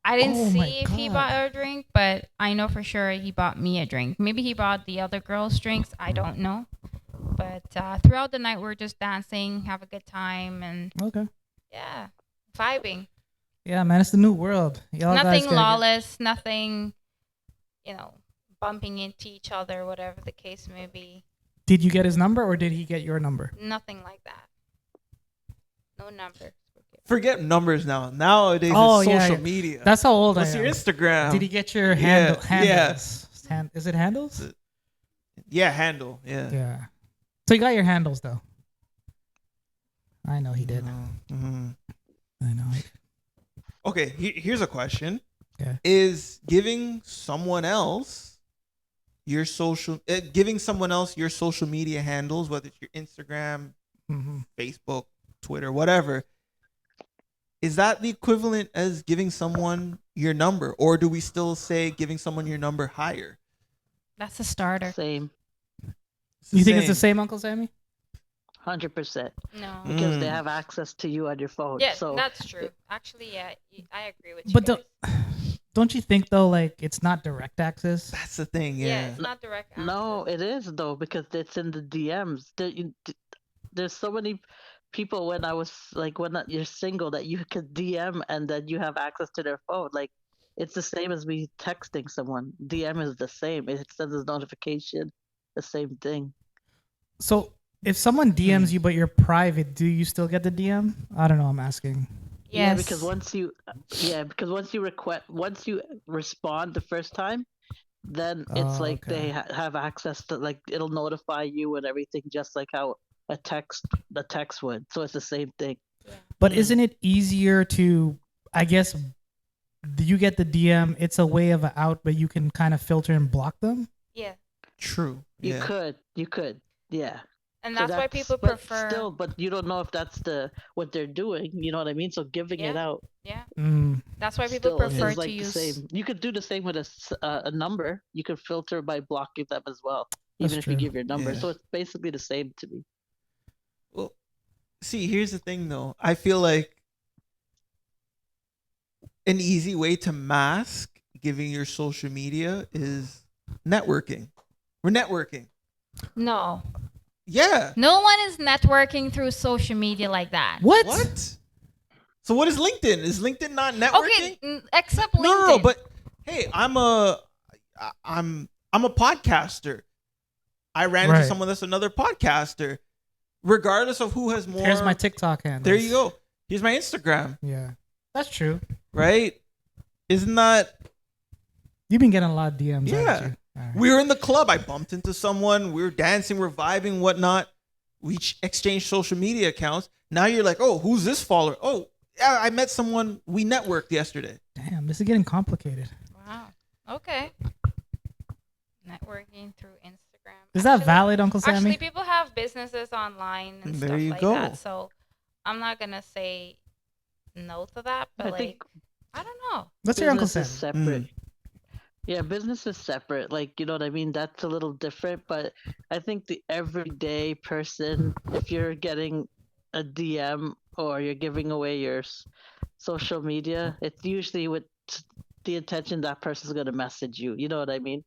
I didn't Oh my see if he God. bought her a drink, but I know for sure he bought me a drink. Maybe he bought the other girls drinks. I don't know. But throughout the night, we were just dancing, have a good time, and Okay. yeah, vibing. Yeah, man, it's the new world. Y'all guys Nothing gotta lawless, nothing, bumping into each other, whatever the case may be. Did you get his number or did he get your number? Nothing like that. No number. Forget numbers now. Nowadays, Oh, it's yeah, social yeah. media. That's how old What's I your am. Instagram? Did he get your Yeah, handles? Is it handles? Yeah, handle. Yeah. Yeah. So you got your handles though. I know he did. Mm-hmm. I know. Okay, here's a question. Yeah. Is giving someone else your social media handles, whether it's your Instagram, Mm-hmm. Facebook, Twitter, whatever, is that the equivalent as giving someone your number, or do we still say giving someone your number higher? That's a starter. Same, You think it's the same, Uncle Sammy? 100%, No. because they Mm. have access to you on your phone. Yeah, so that's true. Actually, yeah, I agree with you. But guys. don't you think though, like it's not direct access? That's the thing. Yeah, Yeah. it's not direct. no, access. it is though, because it's in the DMs. There's so many people when you're single that you could DM and then you have access to their phone. Like it's the same as me texting someone. DM is the same. It sends a notification. The same thing. So if someone DMs you but you're private, do you still get the DM? I don't know. I'm asking. Yeah, Yes. because once you respond the first time, then it's Oh, like okay. they have access to, like, it'll notify you and everything, just like how the text would. So it's the same thing. But isn't it easier to? I guess you get the DM. It's a way of an out, but you can kind of filter and block them. Yeah, True. You Yeah. could, yeah. and So that's why people but prefer. still, but you don't know if that's what they're doing. You know what I mean? So giving it Yeah. out Yeah, Mm. that's why people still prefer is like to the use. same. You could do the same with a number. You could filter by blocking them as well, That's even if true. you give your number. Yeah. So it's basically the same to me. Well, see, here's the thing though. I feel like an easy way to mask giving your social media is networking. We're networking. No, Yeah. no one is networking through social media like that. What? So what is LinkedIn? Is LinkedIn not networking? Okay, except LinkedIn. No, but hey, I'm a podcaster. I ran into Right. someone that's another podcaster. Regardless of who has more. Here's my TikTok handle. There you go. Here's my Instagram. Yeah, that's true. Right? Isn't that? You've been getting a lot of DMs. Yeah. haven't you? All right. We were in the club. I bumped into someone. We were dancing. We're vibing, whatnot. We exchanged social media accounts. Now you're like, oh, who's this follower? Oh, yeah, I met someone. We networked yesterday. Damn, this is getting complicated. Wow. Okay. Networking through Instagram. Is that Actually- valid, Uncle Sammy? Actually, people have businesses online and There stuff you like go. that. So I'm not gonna say no to that, but I like think I don't know. Let's hear Uncle business Sammy. is separate. Yeah, business is separate. Like, you know what I mean? That's a little different. But I think the everyday person, if you're getting a DM or you're giving away your social media, it's usually with the intention that person's going to message you. You know what I mean?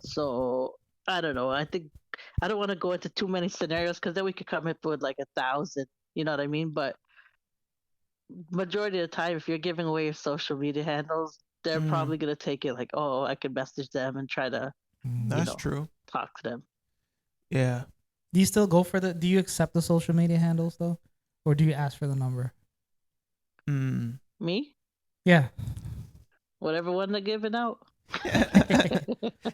So I don't know. I think I don't want to go into too many scenarios because then we could come up with like 1,000. You know what I mean? But majority of the time, if you're giving away your social media handles, they're Mm, probably gonna take it like, oh, I could message them and try to, you that's know, true. talk to them. Yeah. Do you still go for the? Do you accept the social media handles though, or do you ask for the number? Mm. Me, Yeah. whatever one they're giving out.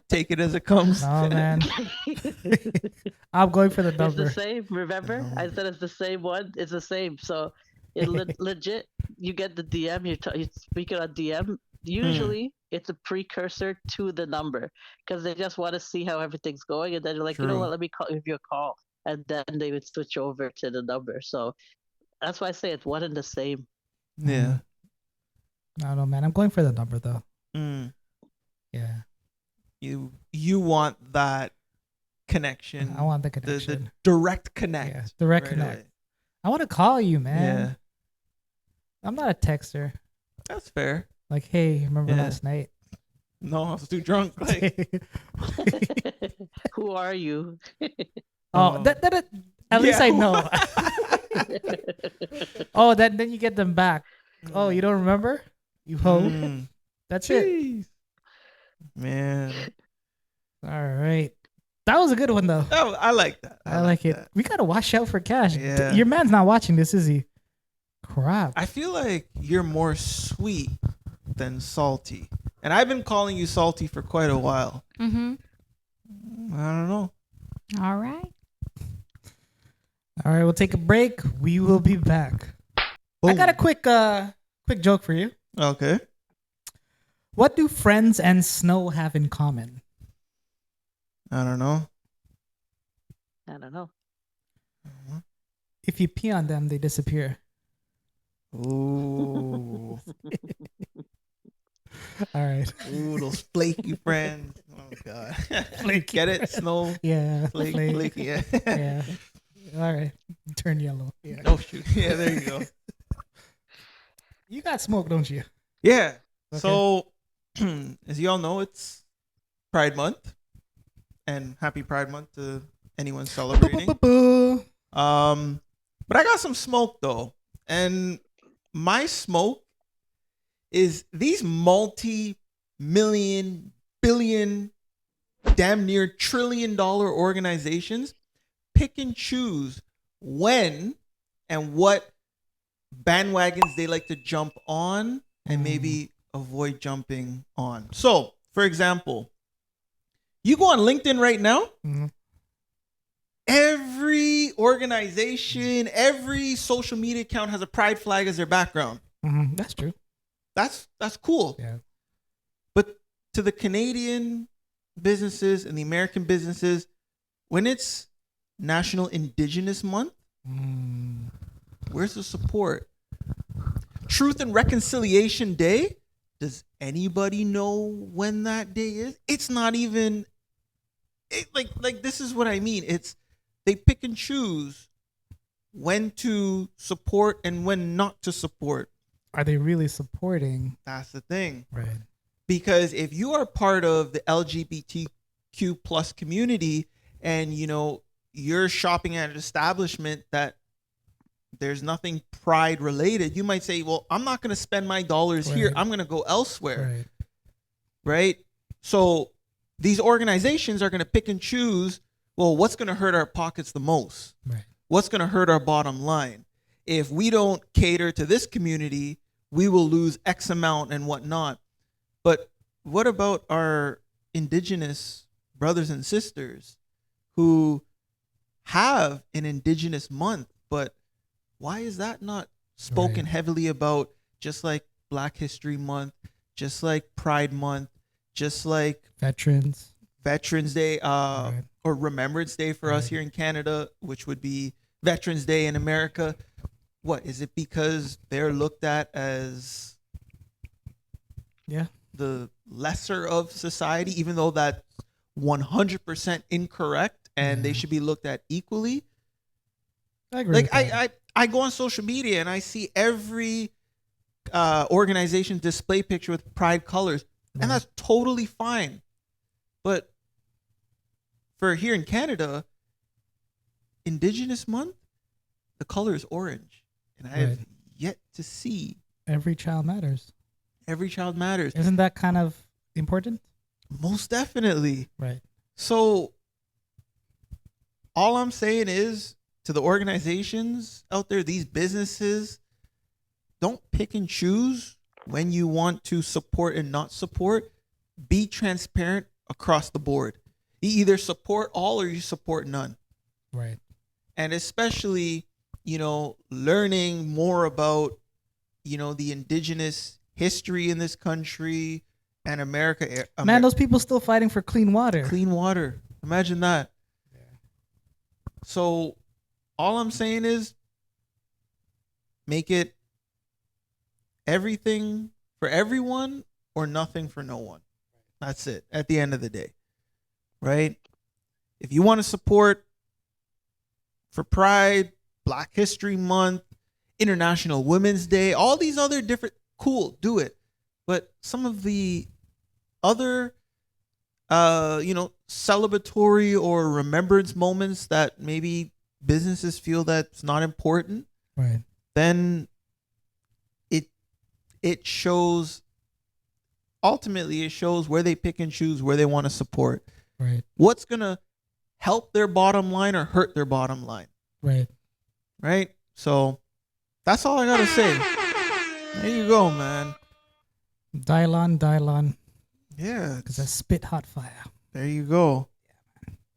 Take it as it comes. No, man. I'm going for the It's the number. same. Remember, I said it's the same one. It's the same. So it legit. You get the DM. You speak it on DM. Usually, it's a precursor to the number because they just want to see how everything's going, and then they're like, you know True. what? Let me give you a call, and then they would switch over to the number. So that's why I say it's one and the same. Yeah. I don't know, man. I'm going for the number though. Mm. Yeah. You want that connection. I want the the connection. direct connect. Yeah, direct right connect. away. I want to call you, Yeah. man. I'm not a texter. That's fair. Like, hey, remember Yeah. last night? No, I was too drunk. Like, Who are you? Oh, at least yeah. I know. Oh, then you get them back. Oh, you don't remember? You hoe. Mm. That's it. Jeez. Man. All right. That was a good one though. Oh, I like that. I like it. that. We gotta watch out for cash. Yeah. Your man's not watching this, is he? Crap. I feel like you're more sweet than salty. And I've been calling you salty for quite a while. Mm-hmm. I don't know. All right. All right, we'll take a break. We will be back. I got a quick joke for you. Okay. What do friends and snow have in common? I don't know. I don't know. If you pee on them, they disappear. Ooh. All right. Ooh, those flaky friends. Oh God. Flaky. Get it? Snow. Yeah. Flaky. flake. Flaky. Yeah. Yeah. All right. Turn yellow. Yeah. Oh shoot. Yeah, there you go. You got smoke, don't you? Yeah. Okay. So, as you all know, it's Pride Month, and happy Pride Month to anyone celebrating. Boo-boo-boo-boo. But I got some smoke though, and my smoke is these multi-million, billion, damn near trillion-dollar organizations pick and choose when and what bandwagons they like to jump on and maybe avoid jumping on. So, for example, you go on LinkedIn right now, Mhm. every organization, every social media account has a pride flag as their background. Mhm. That's true. That's cool. Yeah. But to the Canadian businesses and the American businesses, when it's National Indigenous Month, where's the support? Truth and Reconciliation Day, does anybody know when that day is? It's not even like this is what I mean. It's they pick and choose when to support and when not to support. Are they really supporting? That's the thing. Right. Because if you are part of the LGBTQ plus community and you're shopping at an establishment that there's nothing pride related, you might say, well, I'm not going to spend my dollars here. Right. I'm going to go elsewhere. Right. Right? So these organizations are going to pick and choose, well, what's going to hurt our pockets the most? Right. What's going to hurt our bottom line? If we don't cater to this community, we will lose X amount and whatnot. But what about our Indigenous brothers and sisters who have an Indigenous month, but why is that not spoken Right. heavily about, just like Black History Month, just like Pride Month, just like Veterans. Veterans Day, Right. or Remembrance Day for us Right. here in Canada, which would be Veterans Day in America? What is it? Because they're looked at as Yeah. the lesser of society, even though that's 100% incorrect and they should be looked at equally. I agree. Like I go on social media and I see every organization display picture with pride colors, and that's totally fine. But for here in Canada, Indigenous Month, the color is orange, and I have yet to see Every child matters. Every child matters. Isn't that kind of important? Most definitely. Right. So all I'm saying is to the organizations out there, these businesses, don't pick and choose when you want to support and not support. Be transparent across the board. You either support all or you support none. Right. And especially, learning more about, the indigenous history in this country and America. Man, those people still fighting for clean water. Clean water. Imagine that. Yeah. So all I'm saying is make it everything for everyone or nothing for no one. That's it at the end of the day. Right? If you want to support for Pride, Black History Month, International Women's Day, all these other different, cool, do it. But some of the other, celebratory or remembrance moments that maybe businesses feel that's not important, right? Then it shows, ultimately it shows where they pick and choose where they want to support. Right. What's going to help their bottom line or hurt their bottom line. Right. Right? So that's all I got to say. There you go, man. Dial on. Yeah. Because I spit hot fire. There you go.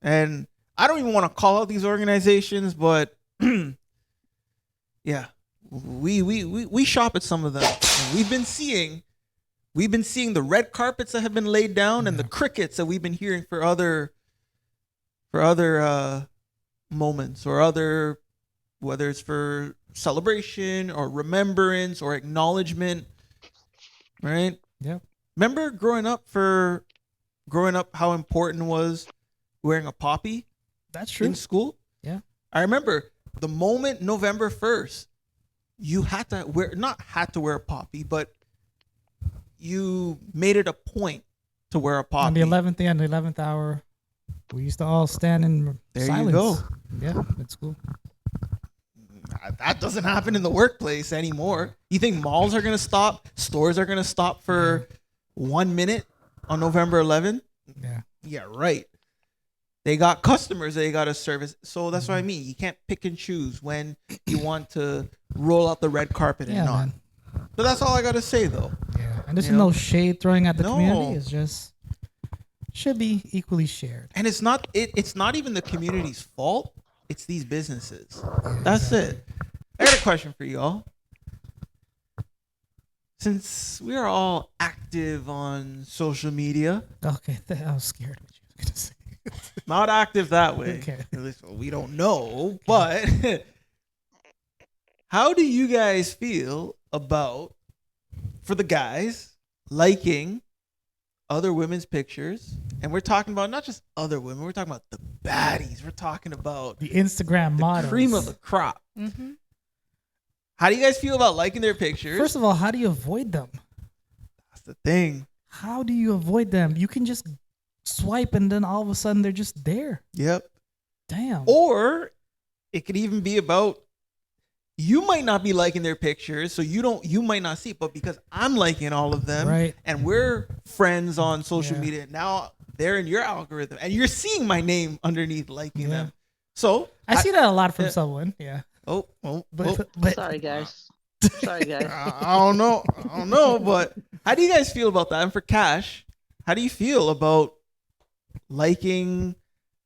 And I don't even want to call out these organizations, but yeah, we shop at some of them. And we've been seeing the red carpets that have been laid down and the crickets that we've been hearing for other moments or other, whether it's for celebration or remembrance or acknowledgement, right? Yeah. Remember growing up, how important was wearing a poppy? That's true. In school? Yeah. I remember the moment November 1st, you had to wear, not had to wear a poppy, but you made it a point to wear a poppy. On the 11th hour, we used to all stand in silence. You go. Yeah, that's cool. That doesn't happen in the workplace anymore. You think malls are going to stop? Stores are going to stop for 1 minute on November 11th? Yeah. Yeah, right. They got customers they got to service. So that's what I mean. You can't pick and choose when you want to roll out the red carpet and not. Man. So that's all I got to say, though. Yeah. And there's no shade throwing at the community. It's just should be equally shared. And it's not even the community's fault. It's these businesses. That's it. I got a question for y'all. Since we are all active on social media. Okay, I was scared what you were going to say. Not active that way. Okay. At least we don't know. But how do you guys feel about, for the guys, liking other women's pictures? And we're talking about not just other women. We're talking about the baddies. We're talking about the Instagram models. Cream of the crop. Mm-hmm. How do you guys feel about liking their pictures? First of all, how do you avoid them? That's the thing. How do you avoid them? You can just swipe and then all of a sudden they're just there. Yep. Damn. Or it could even be about, you might not be liking their pictures, so you might not see it, but because I'm liking all of them, right, and we're friends on social media, now they're in your algorithm and you're seeing my name underneath liking them. So I see that a lot from someone. Yeah. But Sorry guys. I don't know, but how do you guys feel about that? And for Cash, how do you feel about liking,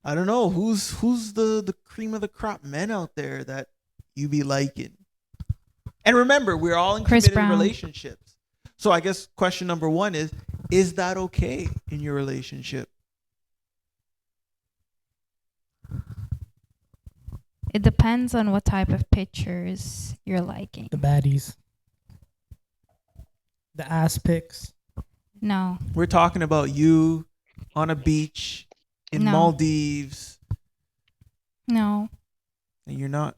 I don't know, who's the cream of the crop men out there that you be liking? And remember, we're all in committed relationships. So I guess question number one is that okay in your relationship? It depends on what type of pictures you're liking. The baddies. The ass pics. No. We're talking about you on a beach in No. Maldives, No. and you're not.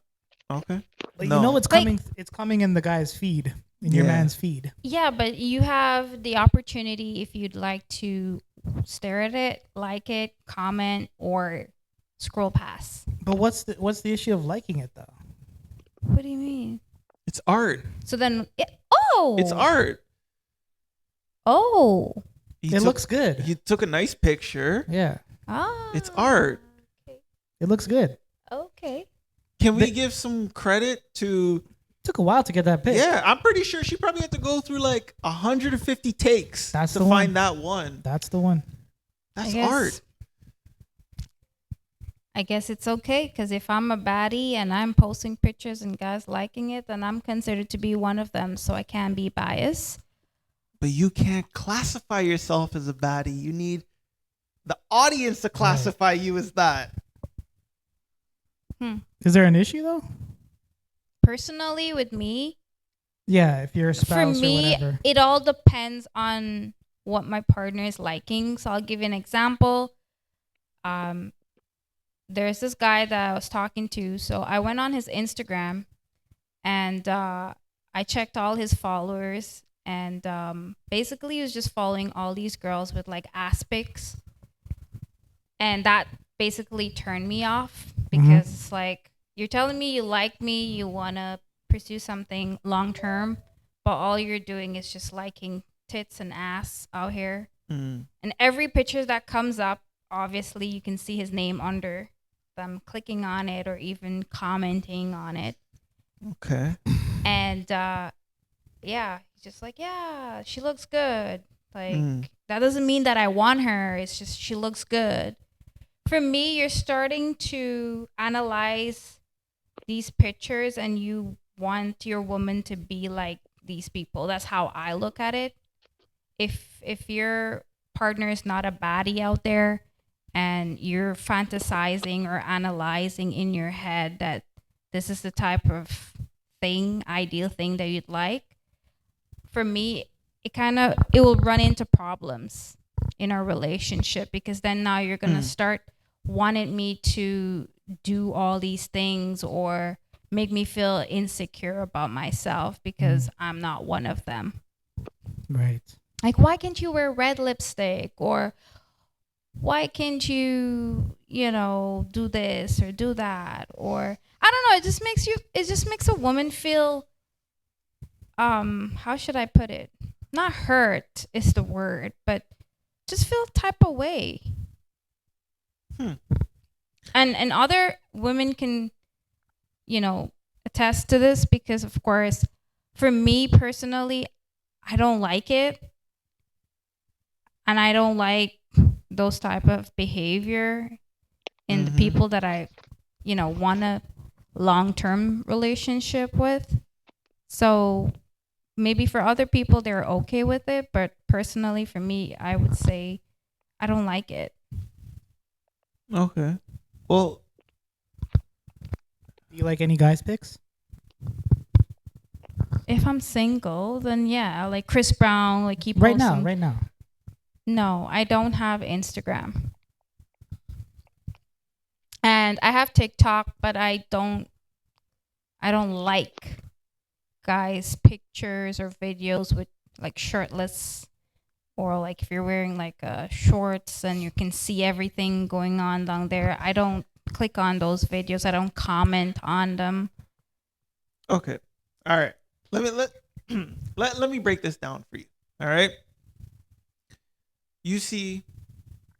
Okay. But No. you know it's Like- coming. It's coming in the guy's feed, in your Yeah. man's feed. Yeah, but you have the opportunity if you'd like to stare at it, like it, comment, or scroll past. But what's the issue of liking it though? What do you mean? It's art. So then, It's art. Oh. You It took- looks good. You took a nice picture. Yeah, Ah. It's art. it looks good. Okay. Can we The- give some credit to? Took a while to get that pic. Yeah, I'm pretty sure she probably had to go through like 150 takes That's to the find one. that one. That's the one. That's I guess- art. I guess it's okay because if I'm a baddie and I'm posting pictures and guys liking it, then I'm considered to be one of them. So I can be biased. But you can't classify yourself as a baddie. You need the audience to classify you as that. Is there an issue though? Personally, with me, Yeah, if you're a for spouse or me, whatever. it all depends on what my partner is liking. So I'll give you an example. There's this guy that I was talking to. So I went on his Instagram and I checked all his followers. And basically, he was just following all these girls with like ass pics. And that basically turned me off because it's like, you're telling me you like me, you want to pursue something long term, but all you're doing is just liking tits and ass out here. Mm. And every picture that comes up, obviously, you can see his name under them clicking on it or even commenting on it. Okay. And yeah, he's just like, yeah, she looks good. Like, Mm. that doesn't mean that I want her. It's just she looks good. For me, you're starting to analyze these pictures and you want your woman to be like these people. That's how I look at it. If your partner is not a baddie out there and you're fantasizing or analyzing in your head that this is the type of thing, ideal thing that you'd like, for me, it will run into problems in our relationship because then now you're gonna start wanting me to do all these things or make me feel insecure about myself because I'm not one of them. Right. Like, why can't you wear red lipstick? Or why can't you, do this or do that? Or I don't know, it just makes a woman feel how should I put it? Not hurt is the word, but just feel type of way. And other women can, attest to this because of course, for me personally, I don't like it. And I don't like those type of behavior in the people that I, want a long-term relationship with. So maybe for other people, they're okay with it. But personally, for me, I would say I don't like it. Okay. Well, Do you like any guys' pics? If I'm single, then yeah, like Chris Brown, like keep Right posting. now, right now. No, I don't have Instagram. And I have TikTok, but I don't like guys' pictures or videos with like shirtless or like if you're wearing like shorts and you can see everything going on down there. I don't click on those videos. I don't comment on them. okay. All right. Let me break this down for you. All right. You see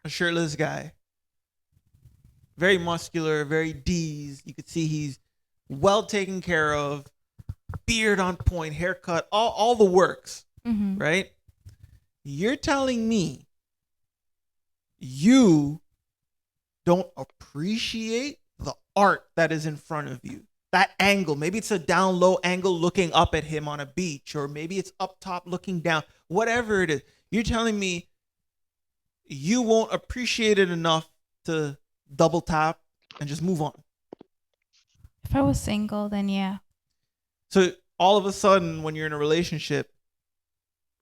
a shirtless guy, very muscular, very D's. You could see he's well taken care of, beard on point, haircut, all the works, Mm-hmm. right? You're telling me you don't appreciate the art that is in front of you. That angle, maybe it's a down low angle looking up at him on a beach, or maybe it's up top looking down, whatever it is. You're telling me you won't appreciate it enough to double tap and just move on. If I was single, then yeah. So all of a sudden, when you're in a relationship,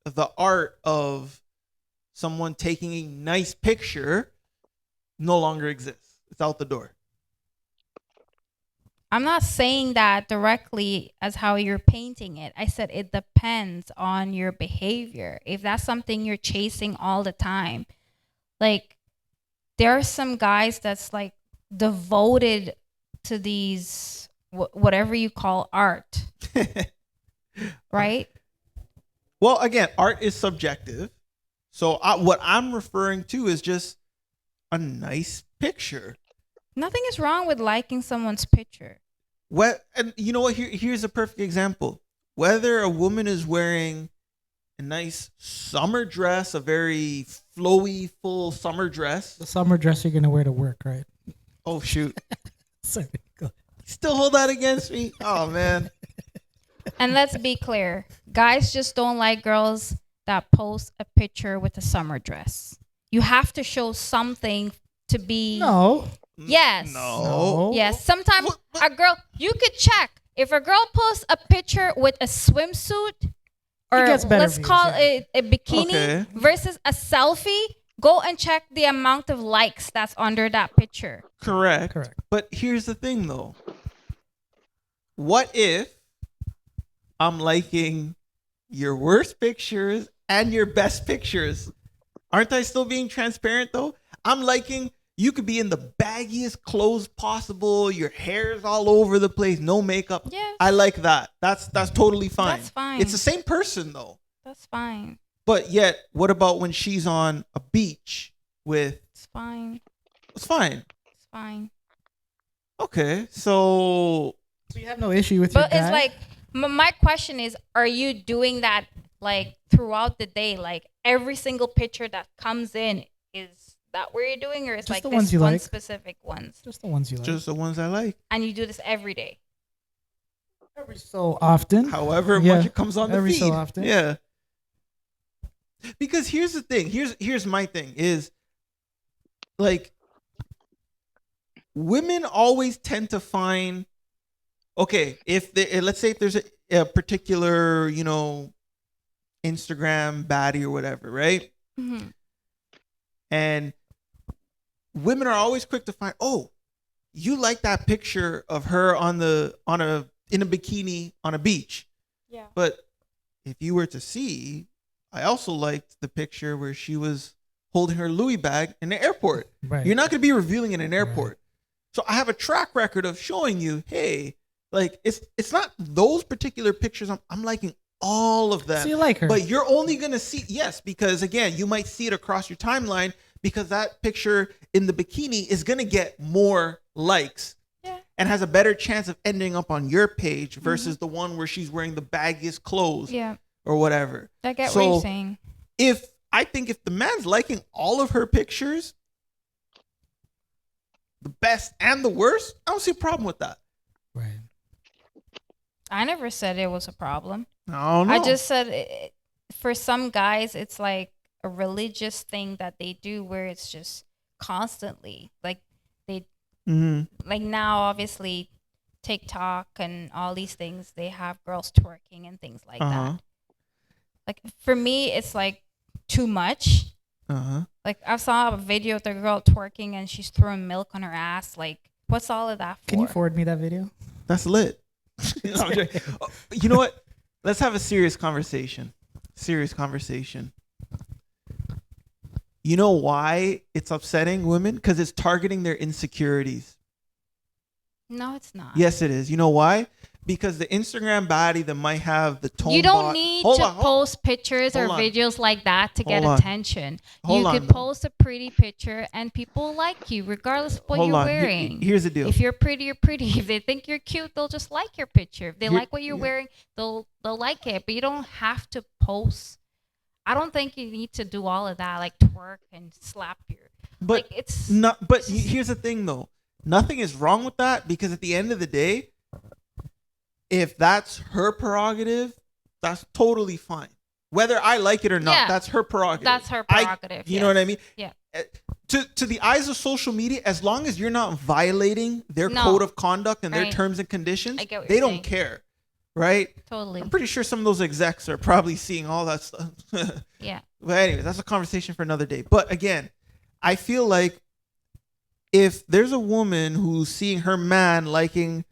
the art of someone taking a nice picture no longer exists. It's out the door. I'm not saying that directly as how you're painting it. I said it depends on your behavior. If that's something you're chasing all the time, like there are some guys that's like devoted to these whatever you call art, right? Well, again, art is subjective. So what I'm referring to is just a nice picture. Nothing is wrong with liking someone's picture. And you know what? Here's a perfect example. Whether a woman is wearing a nice summer dress, a very flowy, full summer dress. The summer dress you're gonna wear to work, right? Oh shoot! Sorry, go ahead. Still hold that against me? Oh man! And let's be clear, guys just don't like girls that post a picture with a summer dress. You have to show something to be. No. Yes. No. Yes. Sometimes a girl, you could check if a girl posts a picture with a swimsuit, or gets better let's views, call yeah. it a bikini Okay. versus a selfie. Go and check the amount of likes that's under that picture. Correct. But here's the thing, though. What if I'm liking your worst pictures and your best pictures? Aren't I still being transparent, though? I'm liking, you could be in the baggiest clothes possible. Your hair's all over the place. No makeup. Yes. I like that. That's totally fine. That's fine. It's the same person, though. That's fine. But yet, what about when she's on a beach with... It's fine. It's fine. It's fine. Okay, so... So you have no issue with your But guy? it's like, my question is, are you doing that like throughout the day? Like every single picture that comes in, is that what you're doing? Or it's Just like the this ones you one like. specific ones? Just the ones you like. Just the ones I like. And you do this every day? Every so often. However Yeah, much it comes on the every feed. so often. Yeah. Because here's the thing. Here's my thing is, like, women always tend to find, okay, let's say if there's a particular, Instagram baddie or whatever, right? Mm-hmm. And women are always quick to find, oh, you like that picture of her in a bikini on a beach. Yeah. But if you were to see, I also liked the picture where she was holding her Louis bag in the airport. Right. You're not going to be revealing in an airport. So I have a track record of showing you, hey, like it's not those particular pictures. I'm liking all of them. So you like her. But you're only going to see, yes, because again, you might see it across your timeline because that picture in the bikini is going to get more likes. Yeah. And has a better chance of ending up on your page versus the one where she's wearing the baggiest clothes. Yeah. Or whatever. I get what you're saying. If the man's liking all of her pictures, the best and the worst, I don't see a problem with that. Right. I never said it was a problem. No. I just said for some guys, it's like a religious thing that they do where it's just constantly like they like now obviously TikTok and all these things, they have girls twerking and things like that. Like for me, it's like too much. Like I saw a video of the girl twerking and she's throwing milk on her ass. Like, what's all of that for? Can you forward me that video? That's lit. No, you know what? Let's have a serious conversation. You know why it's upsetting women? Because it's targeting their insecurities. No, it's not. Yes, it is. You know why? Because the Instagram baddie that might have the tone. You don't need to post pictures or videos like that to get attention. You could post a pretty picture and people like you regardless of what you're wearing. Here's the deal. If you're pretty, you're pretty. If they think you're cute, they'll just like your picture. If they like what you're wearing, they'll like it. But you don't have to post. I don't think you need to do all of that, like twerk and slap your. But like, it's not. But here's the thing, though. Nothing is wrong with that because at the end of the day, if that's her prerogative, that's totally fine. Whether I like it or not, that's her prerogative. That's her prerogative. You know what I mean? Yeah. To the eyes of social media, as long as you're not violating their code of conduct and their terms and conditions, I get what they you're don't saying. care, right? Totally. I'm pretty sure some of those execs are probably seeing all that stuff. Yeah. But anyways, that's a conversation for another day. But again, I feel like if there's a woman who's seeing her man liking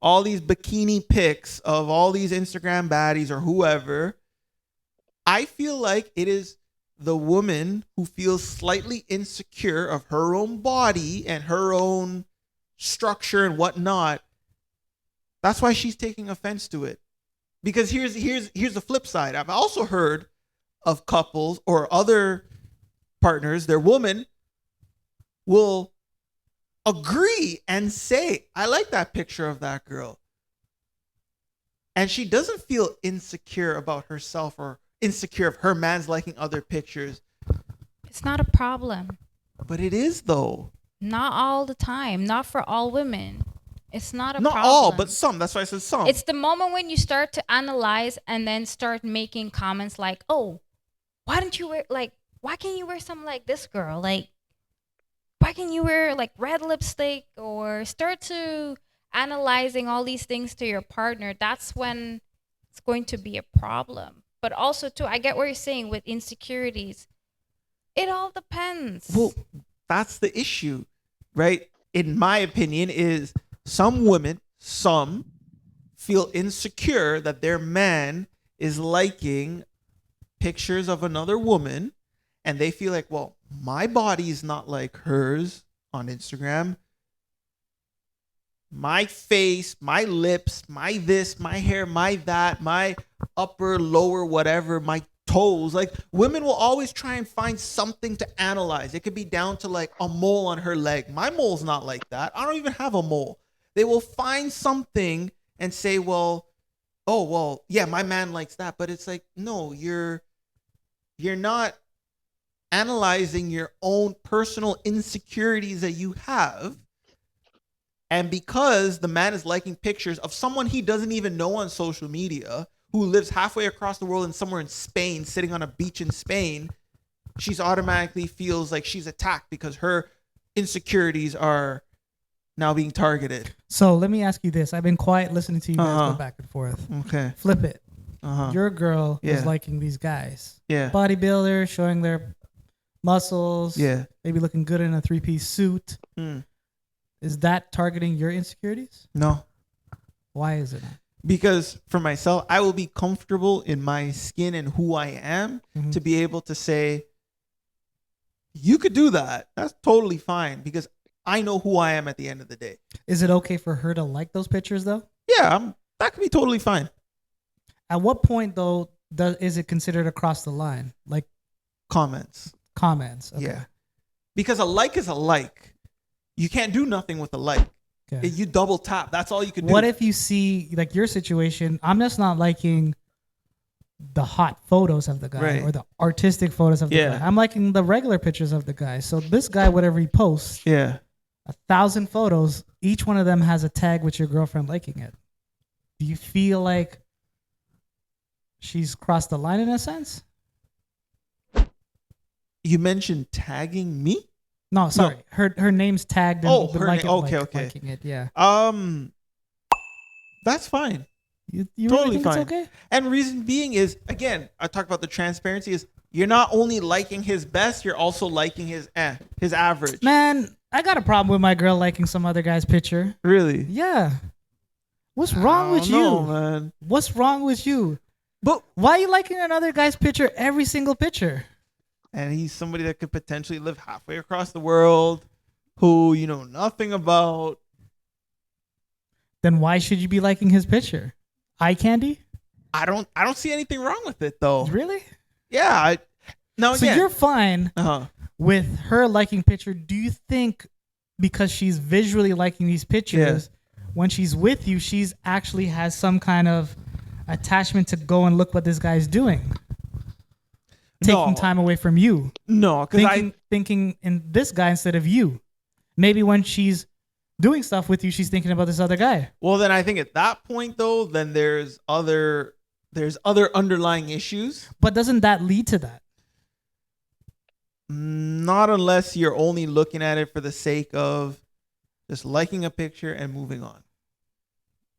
all these bikini pics of all these Instagram baddies or whoever, I feel like it is the woman who feels slightly insecure of her own body and her own structure and whatnot. That's why she's taking offense to it. Because here's the flip side. I've also heard of couples or other partners, their woman will agree and say, I like that picture of that girl. And she doesn't feel insecure about herself or insecure of her man's liking other pictures. It's not a problem. But it is, though. Not all the time. Not for all women. It's not a Not problem. all, but some. That's why I said some. It's the moment when you start to analyze and then start making comments like, oh, why can't you wear something like this girl? Like, why can't you wear like red lipstick? Or start to analyzing all these things to your partner. That's when it's going to be a problem. But also, too, I get what you're saying with insecurities. It all depends. Well, that's the issue, right? In my opinion, is some women, some feel insecure that their man is liking pictures of another woman, and they feel like, well, my body is not like hers on Instagram. My face, my lips, my this, my hair, my that, my upper, lower, whatever, my toes. Like, women will always try and find something to analyze. It could be down to like a mole on her leg. My mole's not like that. I don't even have a mole. They will find something and say, well, oh, well, yeah, my man likes that. But it's like, no, you're not analyzing your own personal insecurities that you have. And because the man is liking pictures of someone he doesn't even know on social media, who lives halfway across the world and somewhere in Spain, sitting on a beach in Spain, she's automatically feels like she's attacked because her insecurities are now being targeted. So let me ask you this. I've been quiet listening to you guys go back and forth. Okay. Flip it. Your girl is liking these guys. Yeah. Bodybuilder, showing their muscles. Yeah. Maybe looking good in a 3-piece suit. Is that targeting your insecurities? No. Why is it not? Because for myself, I will be comfortable in my skin and who I am to be able to say, you could do that. That's totally fine because I know who I am at the end of the day. Is it okay for her to like those pictures though? Yeah, that could be totally fine. At what point though is it considered across the line? Like comments. Okay. Yeah. Because a like is a like. You can't do nothing with a like. Okay. You double tap. That's all you can do. What if you see like your situation? I'm just not liking the hot photos of the guy or the artistic photos of the guy. I'm liking the regular pictures of the guy. So this guy, whatever he posts, 1,000 photos, each one of them has a tag with your girlfriend liking it. Do you feel like she's crossed the line in a sense? You mentioned tagging me? No, sorry. No. Her name's tagged. And her name. Okay. Liking it, yeah. That's fine. You totally really think fine. It's okay? And reason being is, again, I talk about the transparency is you're not only liking his best, you're also liking his average. Man, I got a problem with my girl liking some other guy's picture. Really? Yeah. What's wrong with you, man? What's wrong with you? But why are you liking another guy's picture every single picture? And he's somebody that could potentially live halfway across the world, who you know nothing about. Then why should you be liking his picture? Eye candy? I don't see anything wrong with it though. Really? Yeah. So you're fine with her liking picture. Do you think because she's visually liking these pictures, when she's with you, she's actually has some kind of attachment to go and look what this guy's doing? Taking time away from you. No, because thinking in this guy instead of you. Maybe when she's doing stuff with you, she's thinking about this other guy. Well, then I think at that point though, then there's other underlying issues. But doesn't that lead to that? Not unless you're only looking at it for the sake of just liking a picture and moving on.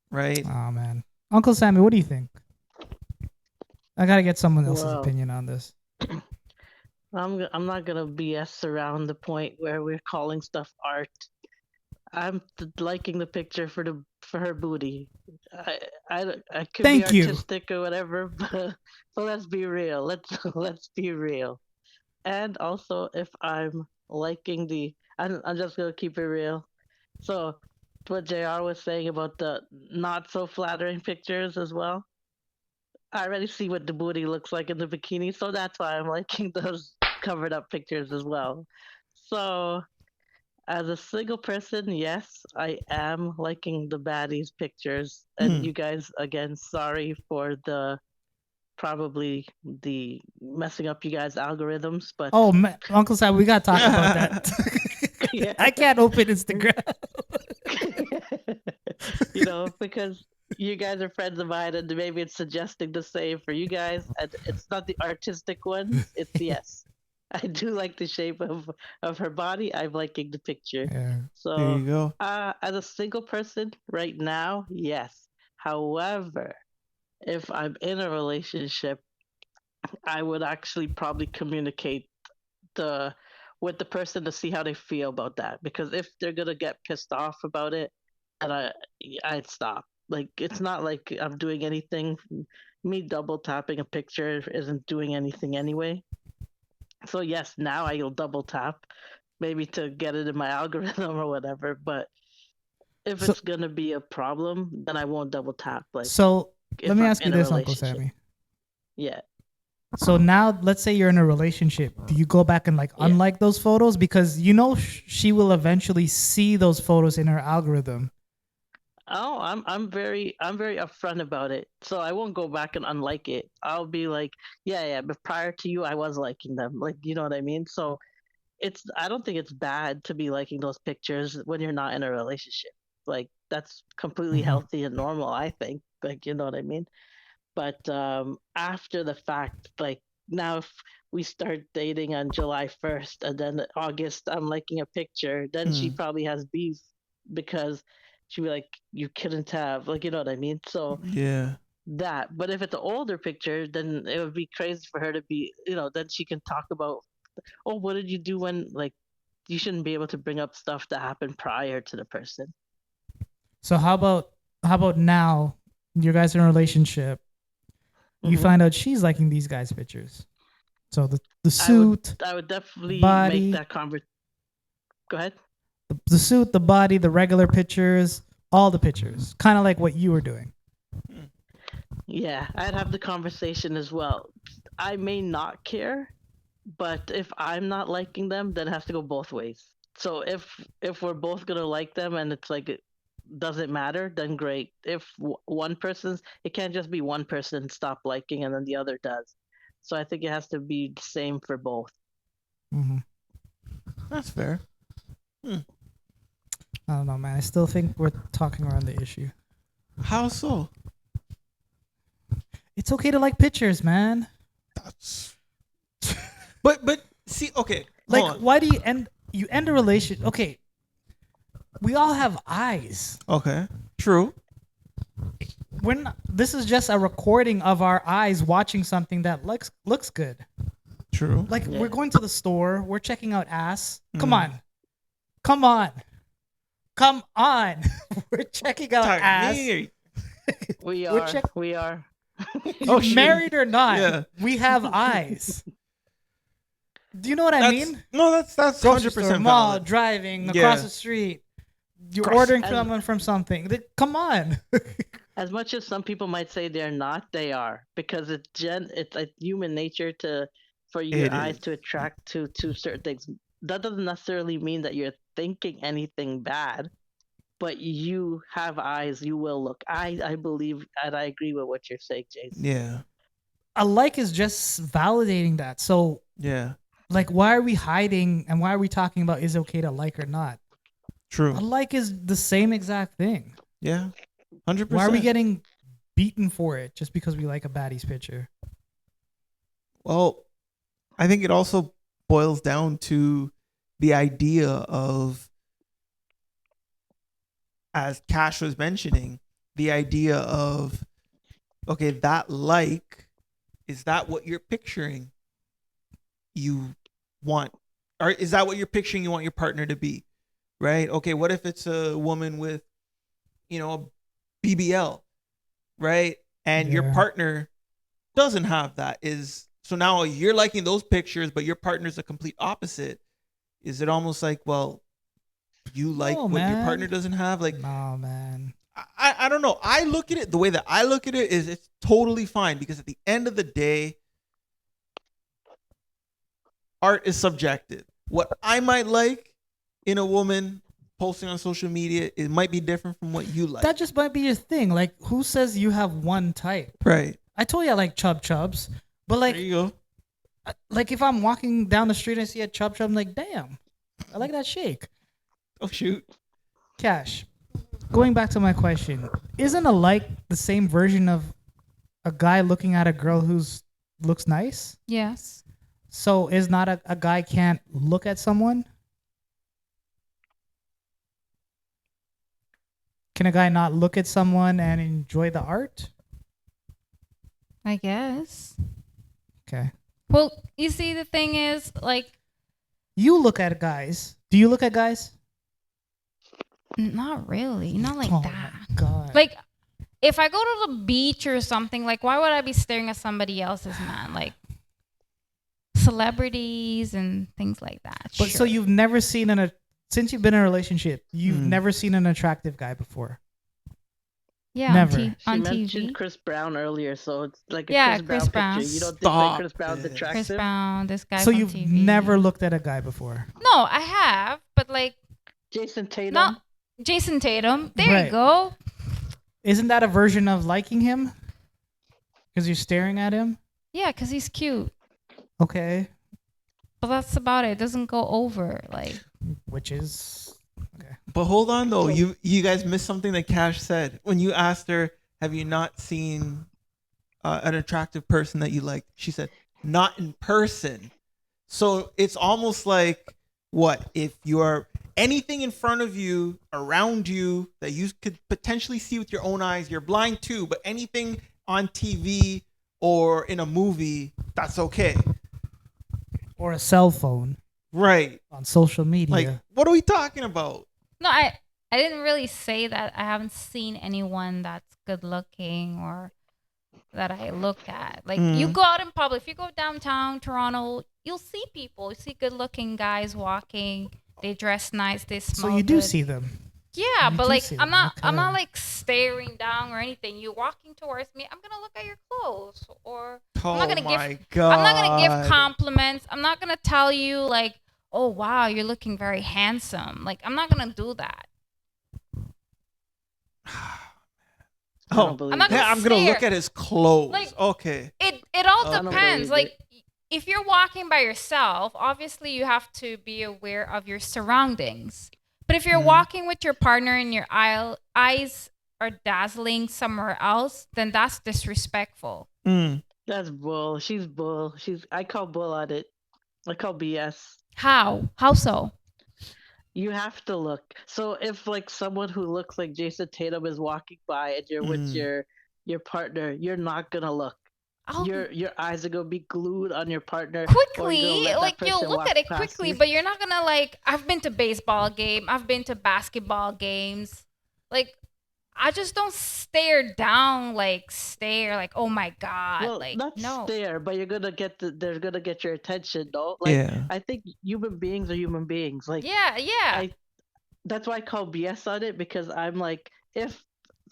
Right? Oh man. Uncle Sammy, what do you think? I gotta get someone else's opinion on this. I'm not gonna BS around the point where we're calling stuff art. I'm liking the picture for her booty. I could be Thank you. artistic or whatever, but let's be real. Let's be real. And also, if I'm liking I'm just gonna keep it real. So, what Jr. was saying about the not so flattering pictures as well. I already see what the booty looks like in the bikini, so that's why I'm liking those covered up pictures as well. So, as a single person, yes, I am liking the baddies pictures. And Hmm. you guys, again, sorry for the probably the messing up you guys' algorithms, but Oh, Uncle Sam, we gotta talk about that. yeah. I can't open Instagram. Because you guys are friends of mine, and maybe it's suggesting the same for you guys. And it's not the artistic ones; it's yes. I do like the shape of her body. I'm liking the picture. Yeah. There So, you go. as a single person right now, yes. However, if I'm in a relationship, I would actually probably communicate the with the person to see how they feel about that. Because if they're gonna get pissed off about it, and I'd stop. Like it's not like I'm doing anything. Me double tapping a picture isn't doing anything anyway. So yes, now I'll double tap, maybe to get it in my algorithm or whatever. But if So, it's gonna be a problem, then I won't double tap. Like so let if me I'm ask you in a this, Uncle relationship. Sammy. Yeah. So now, let's say you're in a relationship. Do you go back and like Yeah. unlike those photos because she will eventually see those photos in her algorithm? Oh, I'm very upfront about it. So I won't go back and unlike it. I'll be like, yeah, but prior to you I was liking them. Like, you know what I mean? So I don't think it's bad to be liking those pictures when you're not in a relationship. Like that's completely Mhm. healthy and normal, I think. Like, you know what I mean? But after the fact, like now if we start dating on July 1st and then August I'm liking a picture, then she Hmm. probably has beef because she'd be like, you couldn't have, like, you know what I mean? So Yeah. that, but if it's an older picture, then it would be crazy for her to be, then she can talk about, oh, what did you do when, like, you shouldn't be able to bring up stuff that happened prior to the person. So how about now? You guys are in a relationship. You Hmm. find out she's liking these guys' pictures. So the I would, suit, I would definitely make body, that conversation. Go ahead. the suit, the body, the regular pictures, all the pictures, kind of like what you were doing. Yeah, I'd have the conversation as well. I may not care, but if I'm not liking them, then it has to go both ways. So if we're both gonna like them and it's like it doesn't matter, then great. If one person's, it can't just be one person stop liking and then the other does. So I think it has to be the same for both. Mm-hmm. That's fair. I don't know, man. I still think we're talking around the issue. How so? It's okay to like pictures, man. That's. But see, okay. Like, hold on. why do you end a relationship? Okay, we all have eyes. Okay. True. This is just a recording of our eyes watching something that looks good. True. Like Yeah. we're going to the store, we're checking out ass. Come Mm. on. Come on. We're checking out Talk ass. me. We We're are. check- We are. Oh, shit. Married or not, Yeah. we have eyes. Do you know what I mean? No, that's Grocery 100% store, mall, valid. driving Yeah. across the street. You're Cross- ordering And- someone from something. Come on. As much as some people might say they're not, they are, because it's like human nature for your It eyes is. to attract to certain things. That doesn't necessarily mean that you're thinking anything bad, but you have eyes, you will look. I believe and I agree with what you're saying, Jace. Yeah. A like is just validating that. So, Yeah. like, why are we hiding and why are we talking about is it okay to like or not? True. A like is the same exact thing. Yeah. 100%. Why are we getting beaten for it just because we like a baddie's picture? Well, I think it also boils down to the idea of, as Cash was mentioning, the idea of, okay, that like, is that what you're picturing? You want, or is that what you're picturing you want your partner to be? Right? Okay, what if it's a woman with, a BBL, right? And your Yeah. partner doesn't have that. So now you're liking those pictures, but your partner's a complete opposite. Is it almost like, well, you like No, what your man. partner doesn't have? Like, No, man. I don't know. I look at it, the way that I look at it is it's totally fine, because at the end of the day, art is subjective. What I might like in a woman posting on social media, it might be different from what you like. That just might be your thing. Like, who says you have one type? Right. I told you I like chubs, but like, There you go. like if I'm walking down the street and I see a chub, I'm like, damn, I like that shake. Oh shoot. Cash. Going back to my question, isn't a like the same version of a guy looking at a girl who's looks nice? Yes. So is not a guy can't look at someone? Can a guy not look at someone and enjoy the art? I guess. Okay. Well, you see, the thing is, like, You look at guys. Do you look at guys? not really. Not like Oh that. my God. Like, if I go to the beach or something, like, why would I be staring at somebody else's man? Like, celebrities and things like that. But so sure. you've never seen since you've been in a relationship, you've Mm. never seen an attractive guy before. Yeah, Never. She on mentioned TV. Chris Brown earlier, so it's like a Yeah, Chris Chris Brown Brown. picture. You don't think Stop like Chris Brown's it. attractive? Chris Brown, this guy So on you've TV. never looked at a guy before. No, I have, but like, Jason Tatum. not Jason Tatum. There Right. you go. Isn't that a version of liking him? Because you're staring at him? Yeah, because he's cute. Okay. But that's about it. It doesn't go over. Like, Which is okay. But hold on though, you guys missed something that Cash said when you asked her, "Have you not seen an attractive person that you like?" She said, "Not in person." So it's almost like, what if you are anything in front of you, around you, that you could potentially see with your own eyes, you're blind too, but anything on TV or in a movie, that's okay, Or a cell phone right? on social media. Like, what are we talking about? no, I didn't really say that. I haven't seen anyone that's good looking or that I look at. Like, you go out in public, if you go downtown Toronto, you'll see people. You see good looking guys walking. They dress nice. They So smell you do good. see them. Yeah, You but do like, see I'm them, not okay. like staring down or anything. You're walking towards me. I'm gonna look at your clothes, or Oh I'm not gonna my give. god! I'm not gonna give compliments. I'm not gonna tell you like, oh wow, you're looking very handsome. Like, I'm not gonna do that. I don't Oh, believe I'm not it. yeah, I'm gonna look stare. at his clothes. Like- Okay. It all I don't depends. believe Like, if you're walking by yourself, obviously you have to be aware of your surroundings. But if you're Mhm. walking with your partner and your eyes are dazzling somewhere else, then that's disrespectful. Mm. That's bull. She's bull. I call bull on it. I call BS. How? How so? You have to look. So if like someone who looks like Jason Tatum is walking by and you're with your partner, you're not gonna look. I'll Your eyes are gonna be glued on your partner. or quickly, you're gonna let that like, you'll person look walk at it past quickly, you. but you're not gonna like. I've been to baseball game. I've been to basketball games. Like, I just don't stare down. Like, stare. Like, oh my god. Well, like, not no. stare, but you're gonna get they're gonna get your attention, though. Like, Yeah. I think human beings are human beings. Like, Yeah. that's why I call BS on it, because I'm like, if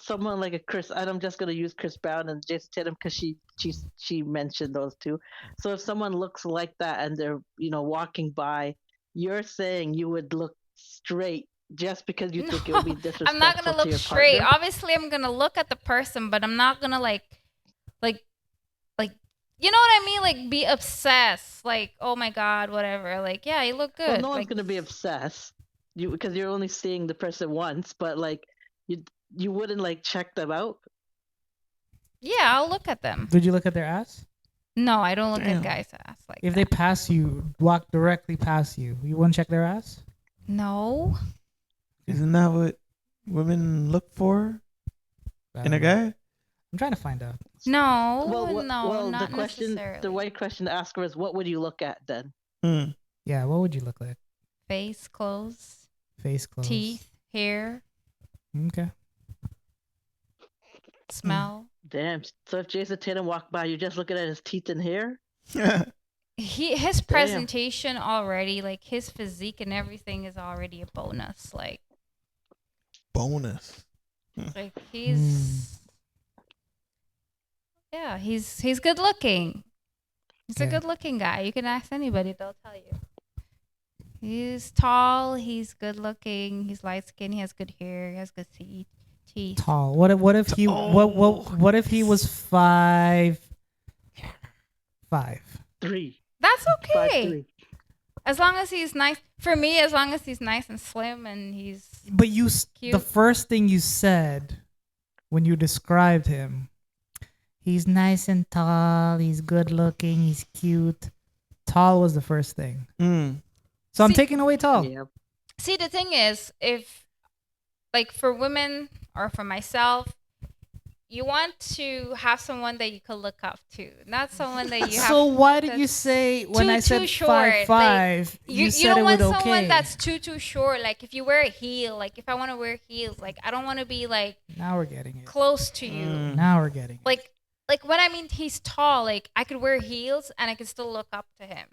someone like and I'm just gonna use Chris Brown and Jason Tatum because she mentioned those two. So if someone looks like that and they're walking by, you're saying you would look straight just because you think it would be No, disrespectful I'm not gonna to look your straight. partner? Obviously, I'm gonna look at the person, but I'm not gonna like, you know what I mean? Like, be obsessed. Like, oh my god, whatever. Like, yeah, you look good. Well, no one's like, gonna be obsessed, because you're only seeing the person once. But like, you wouldn't like check them out. yeah, I'll look at them. Did you look at their ass? No, I don't look Damn. at guys' ass like If that. they pass you, walk directly past you, you wouldn't check their ass? No. Isn't that what women look for in a guy? I'm trying to find out. No, Well, no, well, not the necessarily. right question to ask her is, what would you look at then? Mm. Yeah, what would you look like? Face, clothes, Face, clothes. teeth, hair, Okay. smell. Damn. So if Jason Tatum walked by, you're just looking at his teeth and hair? His presentation already, like his physique and everything is already a bonus. Like Bonus. he's he's good looking. He's a Okay. good looking guy. You can ask anybody, they'll tell you. He's tall, he's good looking, he's light skinned, he has good hair, he has good teeth. Tall. What if he what if he was 5'5"? 3. That's okay. 5'3". As long as he's nice. For me, as long as he's nice and slim and he's But cute. the first thing you said when you described him, he's nice and tall, he's good looking, he's cute. Tall was the first thing. So I'm See- taking away tall. Yep. See, the thing is, if like for women or for myself, you want to have someone that you could look up to, not someone that you have. So why did you that's say when too- I said too short, 5'5", you you said don't it want was someone okay? that's too short. Like if you wear a heel, like if I want to wear heels, like I don't want to be like Now we're getting it. close to you. Now we're getting it. Like when I mean he's tall, like I could wear heels and I could still look up to him.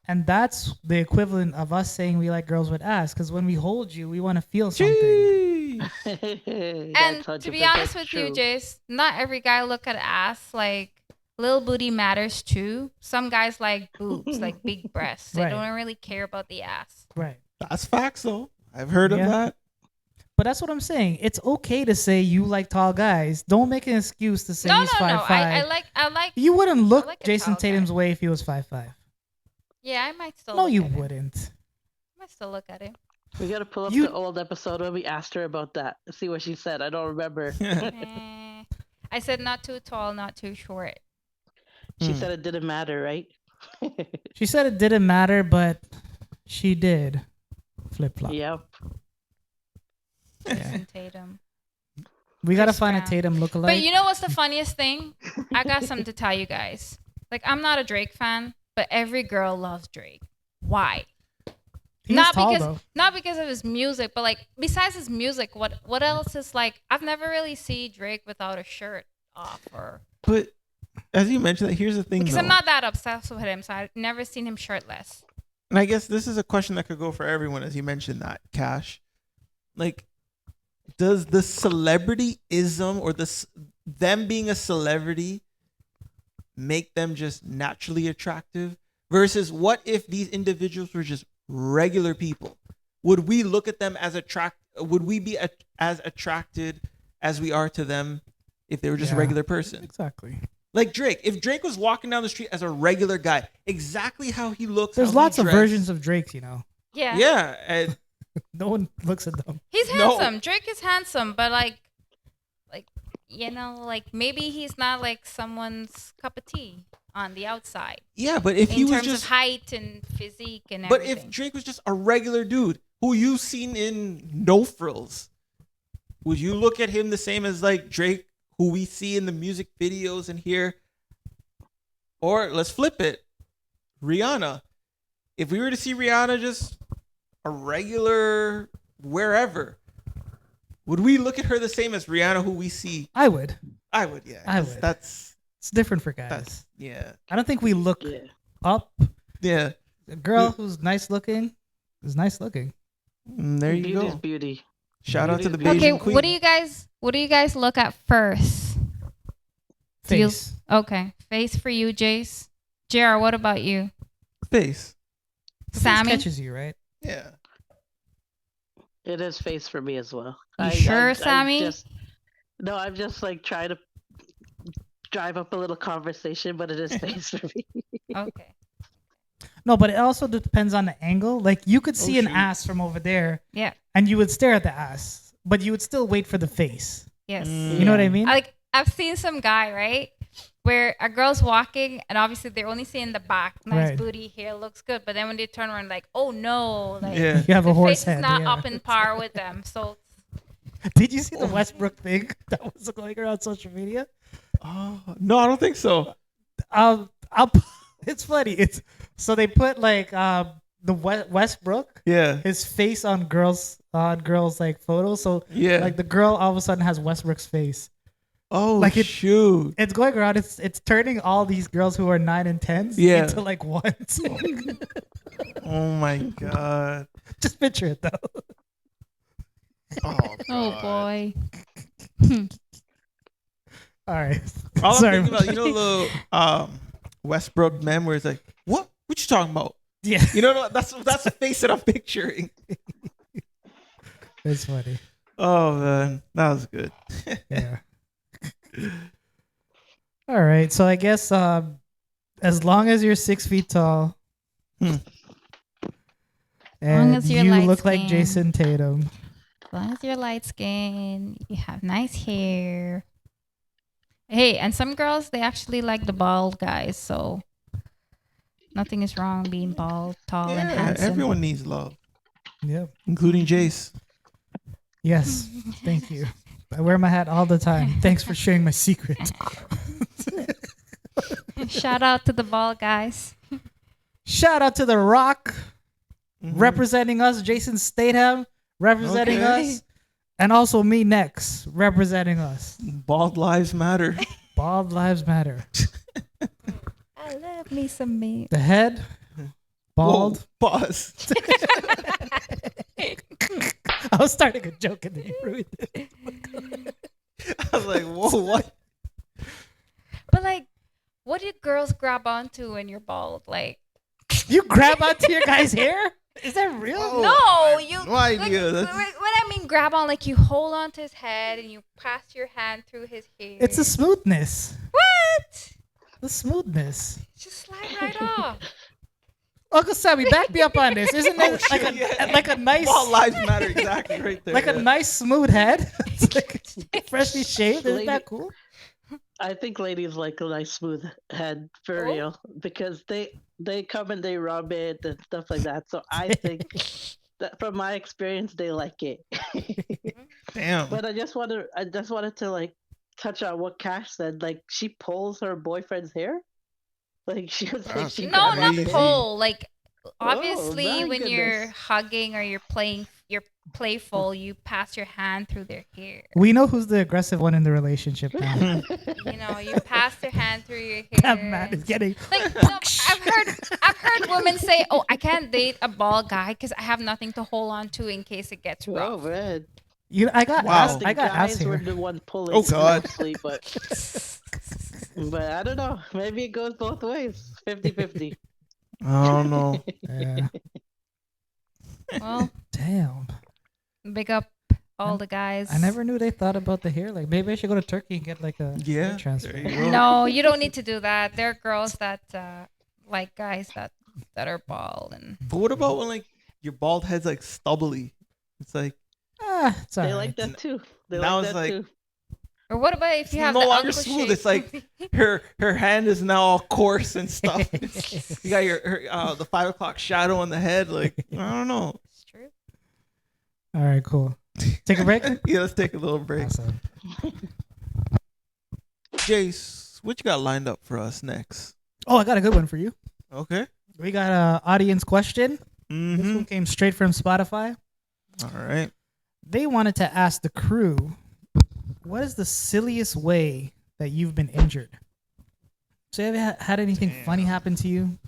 And that's the equivalent of us saying we like girls with ass. Because when we hold you, we want to feel something. Jeez. And That's to be 100% honest with true. you, Jace, not every guy look at ass. Like little booty matters too. Some guys like boobs, like big breasts. They Right. don't really care about the ass. Right. That's facts, though. I've heard Yeah. of that. But that's what I'm saying. It's okay to say you like tall guys. Don't make an excuse to say No, he's no, 5'5". no. I like. You wouldn't look like a Jason tall guy. Tatum's way if he was 5'5". Yeah, I might still. No, look you at him. wouldn't. I might still look at him. We gotta pull up You- the old episode when we asked her about that. See what she said. I don't remember. I said not too tall, not too short. She said it didn't matter, right? She said it didn't matter, but she did flip flop. Yep. Jason Tatum. We gotta Chris find Brown. a Tatum lookalike. But you know what's the funniest thing? I got something to tell you guys. Like I'm not a Drake fan, but every girl loves Drake. Why? He's not tall, because though. not because of his music, but like besides his music, what else is like? I've never really seen Drake without a shirt off, or But as you mentioned, that here's the thing, because though. I'm not that obsessed with him, so I've never seen him shirtless. And I guess this is a question that could go for everyone, as you mentioned that, Cash. Like, does the celebrity-ism or them being a celebrity make them just naturally attractive? Versus what if these individuals were just regular people? Would we look at them as would we be as attracted as we are to them if they were just a Yeah. regular person? Exactly. Like Drake. If Drake was walking down the street as a regular guy, exactly how he looks. There's how he lots of dressed. versions of Drake's, you know. Yeah. Yeah, and No one looks at them. He's No. handsome. Drake is handsome, but like you know, like maybe he's not like someone's cup of tea on the outside yeah, but if he in was terms just, of height and physique and but everything. if Drake was just a regular dude who you've seen in No Frills, would you look at him the same as like Drake, who we see in the music videos and hear? Or let's flip it, Rihanna. If we were to see Rihanna just a regular wherever, would we look at her the same as Rihanna, who we see? I would. I would, yeah. I 'cause would. That's It's different for guys. yeah, I don't think we look Yeah. up. yeah. A girl who's nice looking is nice looking. There you Beauty's go. beauty. Shout out to the Beauty is Asian okay, queen. what do you guys look at first? Do you- Face. Okay, face for you, Jace. JR, what about you? Face. The face Sammy? catches you, right? Yeah. It is face for me as well. You sure, Sammy? I'm just like trying to drive up a little conversation, but it is face for me. Okay. No, but it also depends on the angle. Like you could see an shoot. ass from over there, Yeah. and you would stare at the ass, but you would still wait for the face. Yes. You know what I mean? Like I've seen some guy, right? Where a girl's walking and obviously they're only seeing the back, nice Right. booty, hair looks good, but then when they turn around, like, oh no, like Yeah. You have a the horse face head. is not yeah. up in par with them. So Did you see the Westbrook thing that was going around social media? Oh no, I don't think so. I'll. It's funny. It's so they put like the Westbrook, Yeah. his face on girls like photos. So Yeah. like the girl all of a sudden has Westbrook's face. Oh, like shoot. It's going around. It's turning all these girls who are 9 and 10s Yeah. into like ones. Oh my God. Just picture it though. Oh, Oh God. boy. All right. All Sorry. I'm thinking about, little Westbrook meme where it's like, what you talking about? Yeah. That's the face that I'm picturing. It's funny. Oh man, that was good. Yeah. All right. So I guess as long as you're 6 feet tall, Hmm. and as you're you light look like skinned. Jason Tatum, As long as you're light skin, you have nice hair. Hey, and some girls they actually like the bald guys, so nothing is wrong being bald, tall, and Yeah, handsome. everyone needs love, yeah, including Jace. yes, thank you. I wear my hat all the time. Thanks for sharing my secret. Shout out to the bald guys. Shout out to The Rock Mhm. representing us, Jason Statham representing Okay. us, and also me next representing us. Bald lives matter. Bald lives matter. I love me some meat. The head, bald. Whoa, pause. I was starting a joke and then you ruined it. I was like, whoa, what? But like, what do girls grab onto when you're bald? Like, You grab onto your guy's hair? Is that real? Oh, no, I you. have no idea. Like, That's- what I mean, grab on, like you hold onto his head and you pass your hand through his hair. It's the smoothness. what? The smoothness. Just slide right off. Uncle Sammy, back me up on this. Isn't it like shit, yeah. like a nice Bald lives matter exactly right there. like a yeah. nice smooth head? It's like freshly shaved. Isn't that cool? I think ladies like a nice smooth head for Oh. real because they come and they rub it and stuff like that. So I think that from my experience, they like it. Damn. But I just wanted to like touch on what Cash said. Like she pulls her boyfriend's hair. Like she was like That's she No, grabbed not crazy. it. pull. Like, Oh, obviously, my when you're goodness. hugging or you're playful, you pass your hand through their hair. We know who's the aggressive one in the relationship now. You pass your hand through your hair. That man is getting Like, no, I've heard women say, "Oh, I can't date a bald guy because I have nothing to hold on to in case it gets Oh rough." man. I got Wow. asked. I got asked guys were here. the one pulling Oh, God. mostly, but I don't know. Maybe it goes both ways. 50-50. I don't know. Yeah. Well, Damn. big up all the guys. I never knew they thought about the hair. Like maybe I should go to Turkey and get like a Yeah. hair transfer. There you go. No, you don't need to do that. There are girls that like guys that are bald and But what about when like your bald head's like stubbly? It's like It's They alright. like that too. They Now like it's that like- too. or what about if you it's have no the longer uncle smooth. shape? It's like her hand is now all coarse and stuff. You got the 5 o'clock shadow on the head. Like I don't know. It's true. All right, cool. Take a break. Yeah, let's take a little break. Awesome. Jace, what you got lined up for us next? Oh, I got a good one for you. Okay. We got a audience question. This Mm-hmm. one came straight from Spotify. All right. They wanted to ask the crew, what is the silliest way that you've been injured? So have you had anything funny happen to you?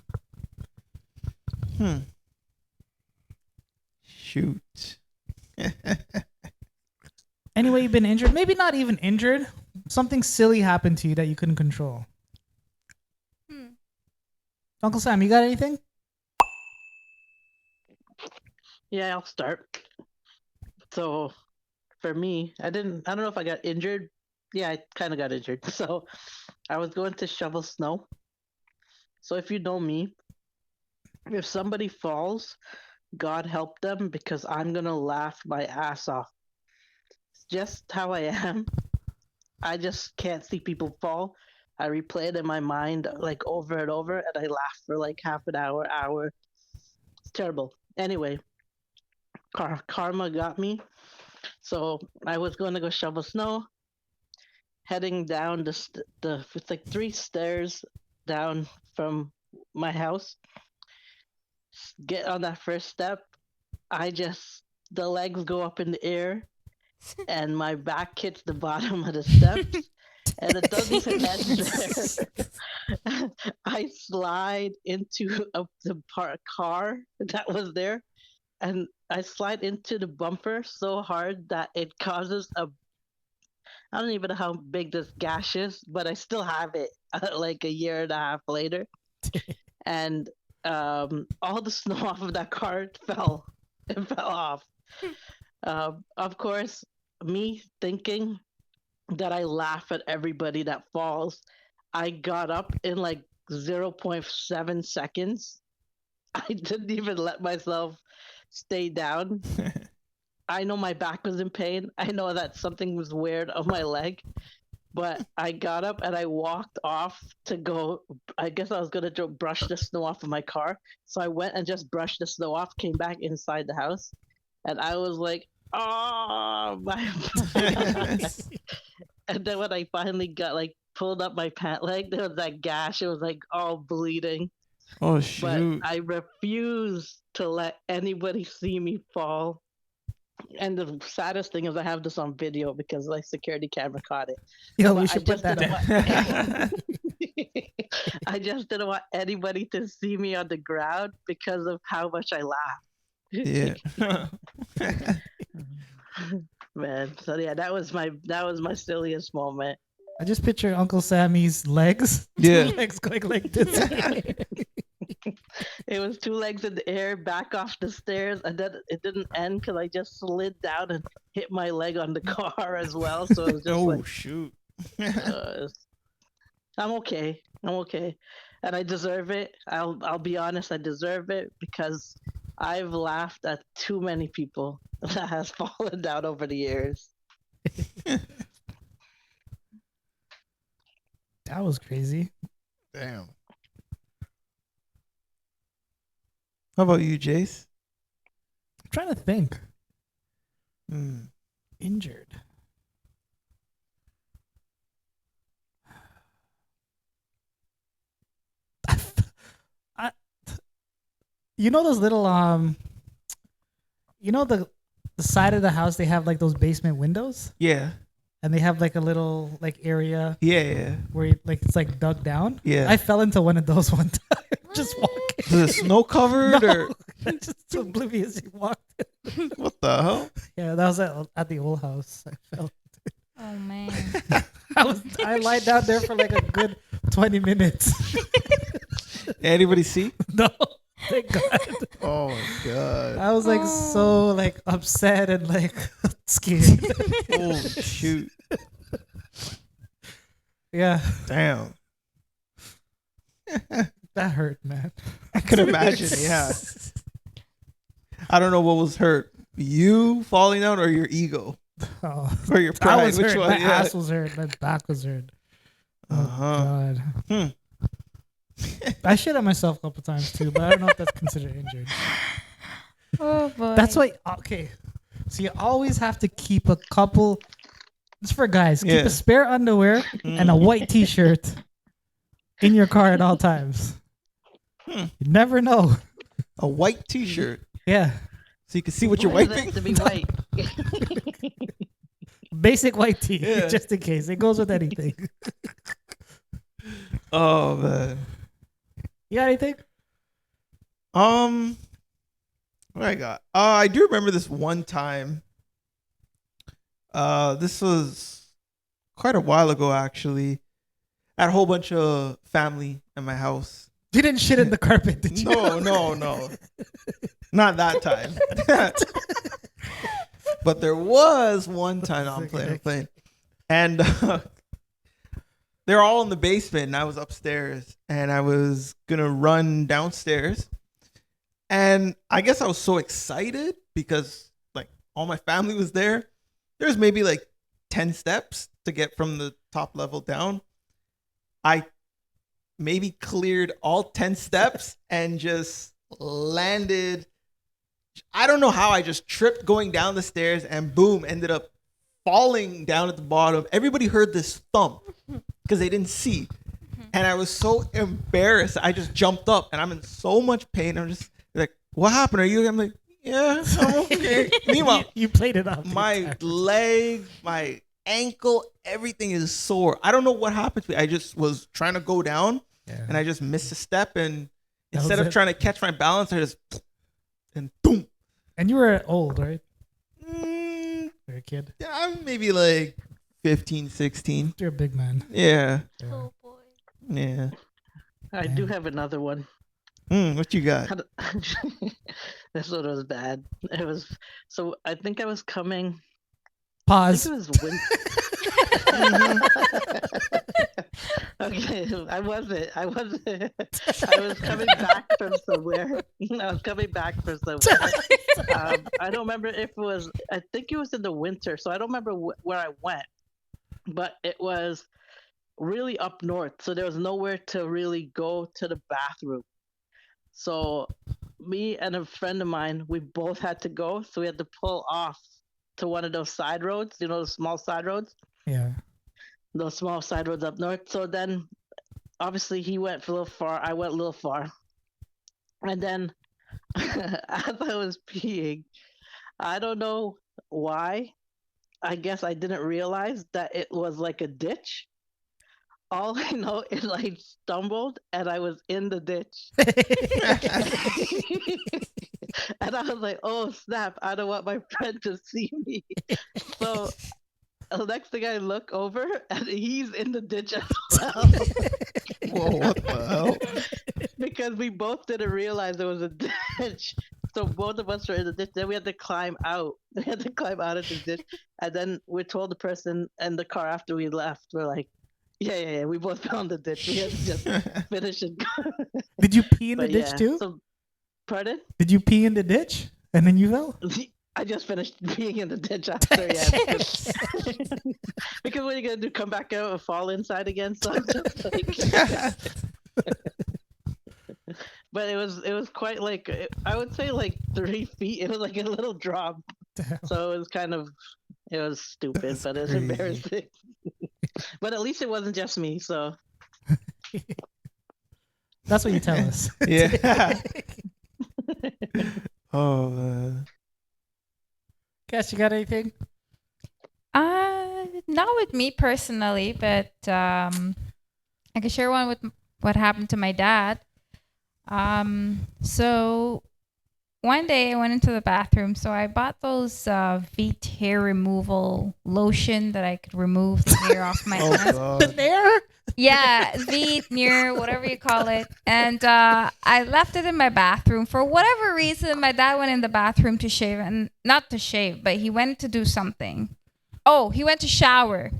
Shoot. Any way you've been injured? Maybe not even injured. Something silly happened to you that you couldn't control. Uncle Sam, you got anything? Yeah, I'll start. So for me, I don't know if I got injured. Yeah, I kind of got injured. So I was going to shovel snow. So if you know me, if somebody falls, God help them because I'm going to laugh my ass off. It's just how I am. I just can't see people fall. I replay it in my mind like over and over and I laugh for like half an hour. It's terrible. Anyway, karma got me. So I was going to go shovel snow, heading down it's like 3 stairs down from my house. get on that first step, the legs go up in the air and my back hits the bottom of the steps and it doesn't even end there. I slide into the car that was there and I slide into the bumper so hard that it causes I don't even know how big this gash is, but I still have it like a year and a half later. And all the snow off of that car fell. It fell off. Of course, me thinking that I laugh at everybody that falls, I got up in like 0.7 seconds. I didn't even let myself stay down. I know my back was in pain. I know that something was weird on my leg, but I got up and I walked off to go. I guess I was going to brush the snow off of my car. So I went and just brushed the snow off, came back inside the house, and I was like, oh, my. And then when I finally got pulled up my pant leg, there was that gash. It was like all bleeding. Oh, shoot. But I refuse to let anybody see me fall. And the saddest thing is I have this on video because my security camera caught it. Yo, But we should put that up. I just didn't want anybody to see me on the ground because of how much I laughed. Yeah. Man, so yeah, that was my silliest moment. I just picture Uncle Sammy's legs. Yeah. Two legs going like this. It was two legs in the air, back off the stairs, and then it didn't end because I just slid down and hit my leg on the car as well. So it was just Oh, shoot. I'm okay. I'm okay, and I deserve it. I'll be honest. I deserve it because I've laughed at too many people that has fallen down over the years. That was crazy. Damn. How about you, Jace? I'm trying to think. Mm. Injured. You know those little you know the side of the house, they have like those basement windows, Yeah. and they have like a little like area Yeah. where it's like dug down. Yeah. I fell into one of those one time. Just walking. Is it snow covered or Just oblivious. You walked. what the hell? Yeah, that was at the old house. I fell. Oh man. I lied down there for like a good 20 minutes. Anybody see? No, thank God. Oh my god. I was like so like upset and like scared. Oh shoot. Yeah, Damn. that hurt, man. I could imagine, yeah. I don't know what was hurt. You falling down or your ego? Oh, Or your I pride? was Which hurt. one? My Yeah. ass was hurt. My back was hurt. Oh Uh-huh. God. I shit on myself a couple times too, but I don't know if that's considered injured. Oh boy. That's why. Okay, so you always have to keep a couple. It's for guys. Keep Yeah. a spare underwear and a white T-shirt in your car at all times. You never know. A white t-shirt. Yeah, So you can see what you're Why does it wiping? have to be white? basic white tee, Yeah. just in case. It goes with anything. Oh man. You got anything? What I got? I do remember this one time. This was quite a while ago actually. I had a whole bunch of family in my house. You didn't shit in the carpet, did you? No. Not that time. But there was one time I'm playing. And they're all in the basement and I was upstairs and I was going to run downstairs. And I guess I was so excited because like all my family was there. There's maybe like 10 steps to get from the top level down. I maybe cleared all 10 steps and just landed. I don't know how I just tripped going down the stairs and boom, ended up falling down at the bottom. Everybody heard this thump because they didn't see. And I was so embarrassed. I just jumped up and I'm in so much pain. I'm just like, what happened? Are you? I'm like, yeah, I'm okay. Meanwhile, you played it off. my leg, my ankle, everything is sore. I don't know what happened to me. I just was trying to go down and I just missed a step. And instead of trying to catch my balance, I just, and boom. And you were old, right? You're a kid. Yeah, I'm maybe like 15, 16. You're a big man. Yeah. Oh boy. Yeah. I do have another one. What you got? This one was bad. It was so. I think I was coming. Pause. I think it was Okay, I wasn't. I was coming back from somewhere. I was coming back from somewhere. I don't remember if it was. I think it was in the winter, so I don't remember where I went. But it was really up north, so there was nowhere to really go to the bathroom. So me and a friend of mine, we both had to go, so we had to pull off to one of those side roads, you know, the small side roads. Yeah. Those small side roads up north. So then, obviously, he went a little far. I went a little far. And then, as I was peeing, I don't know why. I guess I didn't realize that it was like a ditch. All I know is I stumbled and I was in the ditch. And I was like, oh, snap. I don't want my friend to see me. So the next thing I look over and he's in the ditch as well. Whoa, what the hell? Because we both didn't realize there was a ditch. So both of us were in the ditch. Then we had to climb out. We had to climb out of the ditch. And then we told the person in the car after we left, we're like, yeah. We both found the ditch. We had to just finish it. Did you pee in the ditch too? So, pardon? Did you pee in the ditch and then you fell? I just finished being in the ditch after, yeah. Because what are you gonna do? Come back out and fall inside again? So I'm just like, but it was quite like, I would say like 3 feet. It was like a little drop. Damn. So it was stupid, but it was embarrassing. But at least it wasn't just me. So that's what you tell us. Yeah. Oh. Cass, you got anything? Not with me personally, but I can share one with what happened to my dad. So one day I went into the bathroom, so I bought those Veet hair removal lotion that I could remove the hair off my hands. The hair? Yeah, Veet, Near, whatever you call it. And I left it in my bathroom. For whatever reason, my dad went in the bathroom to shave, and not to shave, but he went to do something. Oh, he went to shower.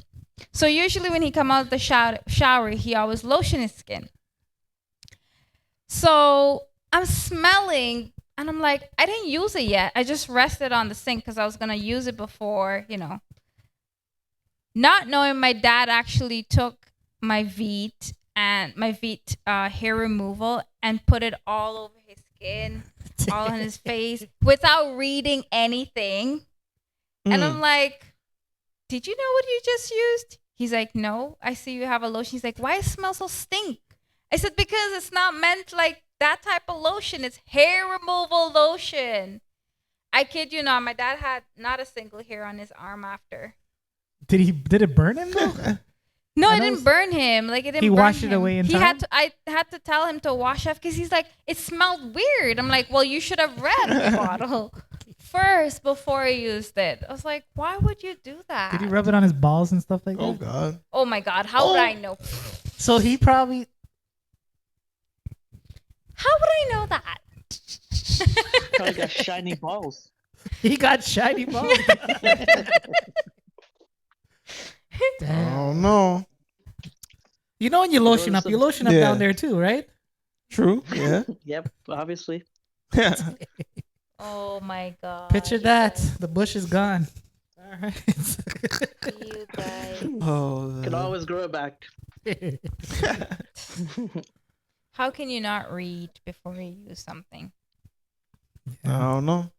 So usually when he come out of the shower, he always lotion his skin. So I'm smelling, and I'm like, I didn't use it yet. I just rested on the sink because I was going to use it before, Not knowing my dad actually took my Veet hair removal and put it all over his skin, all on his face, without reading anything. And I'm like, did you know what you just used? He's like, no, I see you have a lotion. He's like, why does it smell so stink? I said, because it's not meant like that type of lotion. It's hair removal lotion. I kid you not, my dad had not a single hair on his arm after. Did it burn him though? No, it didn't burn him. Like, it didn't burn him. He washed it away in time? I had to tell him to wash off because he's like, it smelled weird. I'm like, well, you should have read the bottle first before you used it. I was like, why would you do that? Did he rub it on his balls and stuff like that? Oh, God. Oh, my God. How would I know? So he probably... How would I know that? Probably got shiny balls. He got shiny balls. Oh, no. You know when you lotion up down there too, right? True, yeah. Yep, obviously. Yeah. Oh, my God. Picture that. The bush is gone. All right. You guys. Oh, Can always grow it back. How can you not read before you use something? I don't know.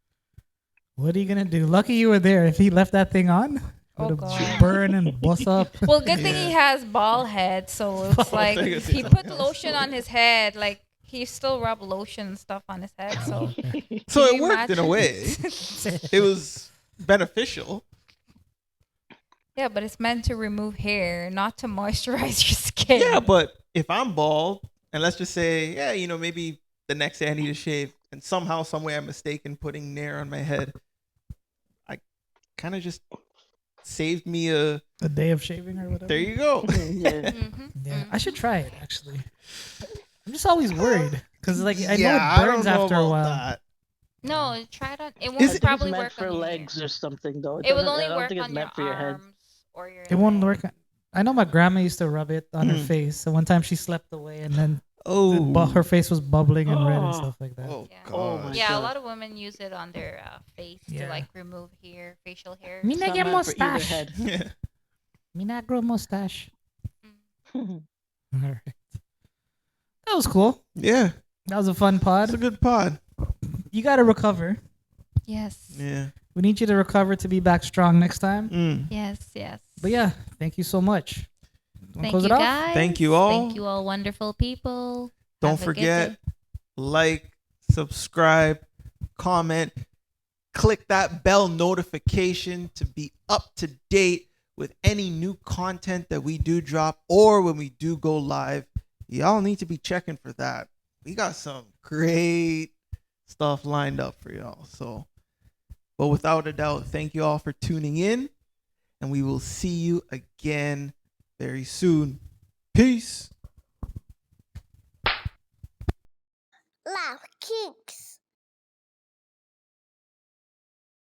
What are you going to do? Lucky you were there. If he left that thing on, Oh, would God. have burned and bust up. Well, good thing he has bald head, so it's like I think it's- he put lotion on his head. Like, he still rub lotion and stuff on his head. So So Can it you worked in a imagine? way. It was beneficial. yeah, but it's meant to remove hair, not to moisturize your skin. Yeah, but if I'm bald, and let's just say, yeah, maybe the next day I need to shave, and somehow, some way I'm mistaken putting Nair on my head, I kind of just saved me a. A day of shaving or whatever. There you go. Yeah. Yeah, I should try it actually. I'm just always worried because like I know Yeah, it burns I don't know after a about while. that. No, try it on. It Is won't it- I think probably it's meant work for on your legs hair. or something though. It will doesn't- only I don't work think it's on your meant for your head. arms or your. It won't leg. work. I know my grandma used to rub it on her Mm. face. So one time she slept away and then Oh, her face was bubbling and red and Oh. stuff like that. Oh Yeah. Oh my god. Yeah, a God. lot of women use it on their face Yeah. to like remove hair, facial hair. Me It's na not get meant for either mustache. head. Yeah. Me na grow mustache. Mm. All right. That was cool. Yeah. That was a fun It's pod. a good pod. You got to recover. Yes. Yeah. We need you to recover to be back strong next time. Mm. Yes. Yes. But yeah, thank you so much. Wanna Thank close you it off? guys. Thank you all. Thank you all, wonderful people. Don't Have a good forget, day. like, subscribe, comment, click that bell notification to be up to date with any new content that we do drop or when we do go live. Y'all need to be checking for that. We got some great stuff lined up for y'all. So, but without a doubt, thank you all for tuning in, and we will see you again very soon. Peace. Laugh Kicks.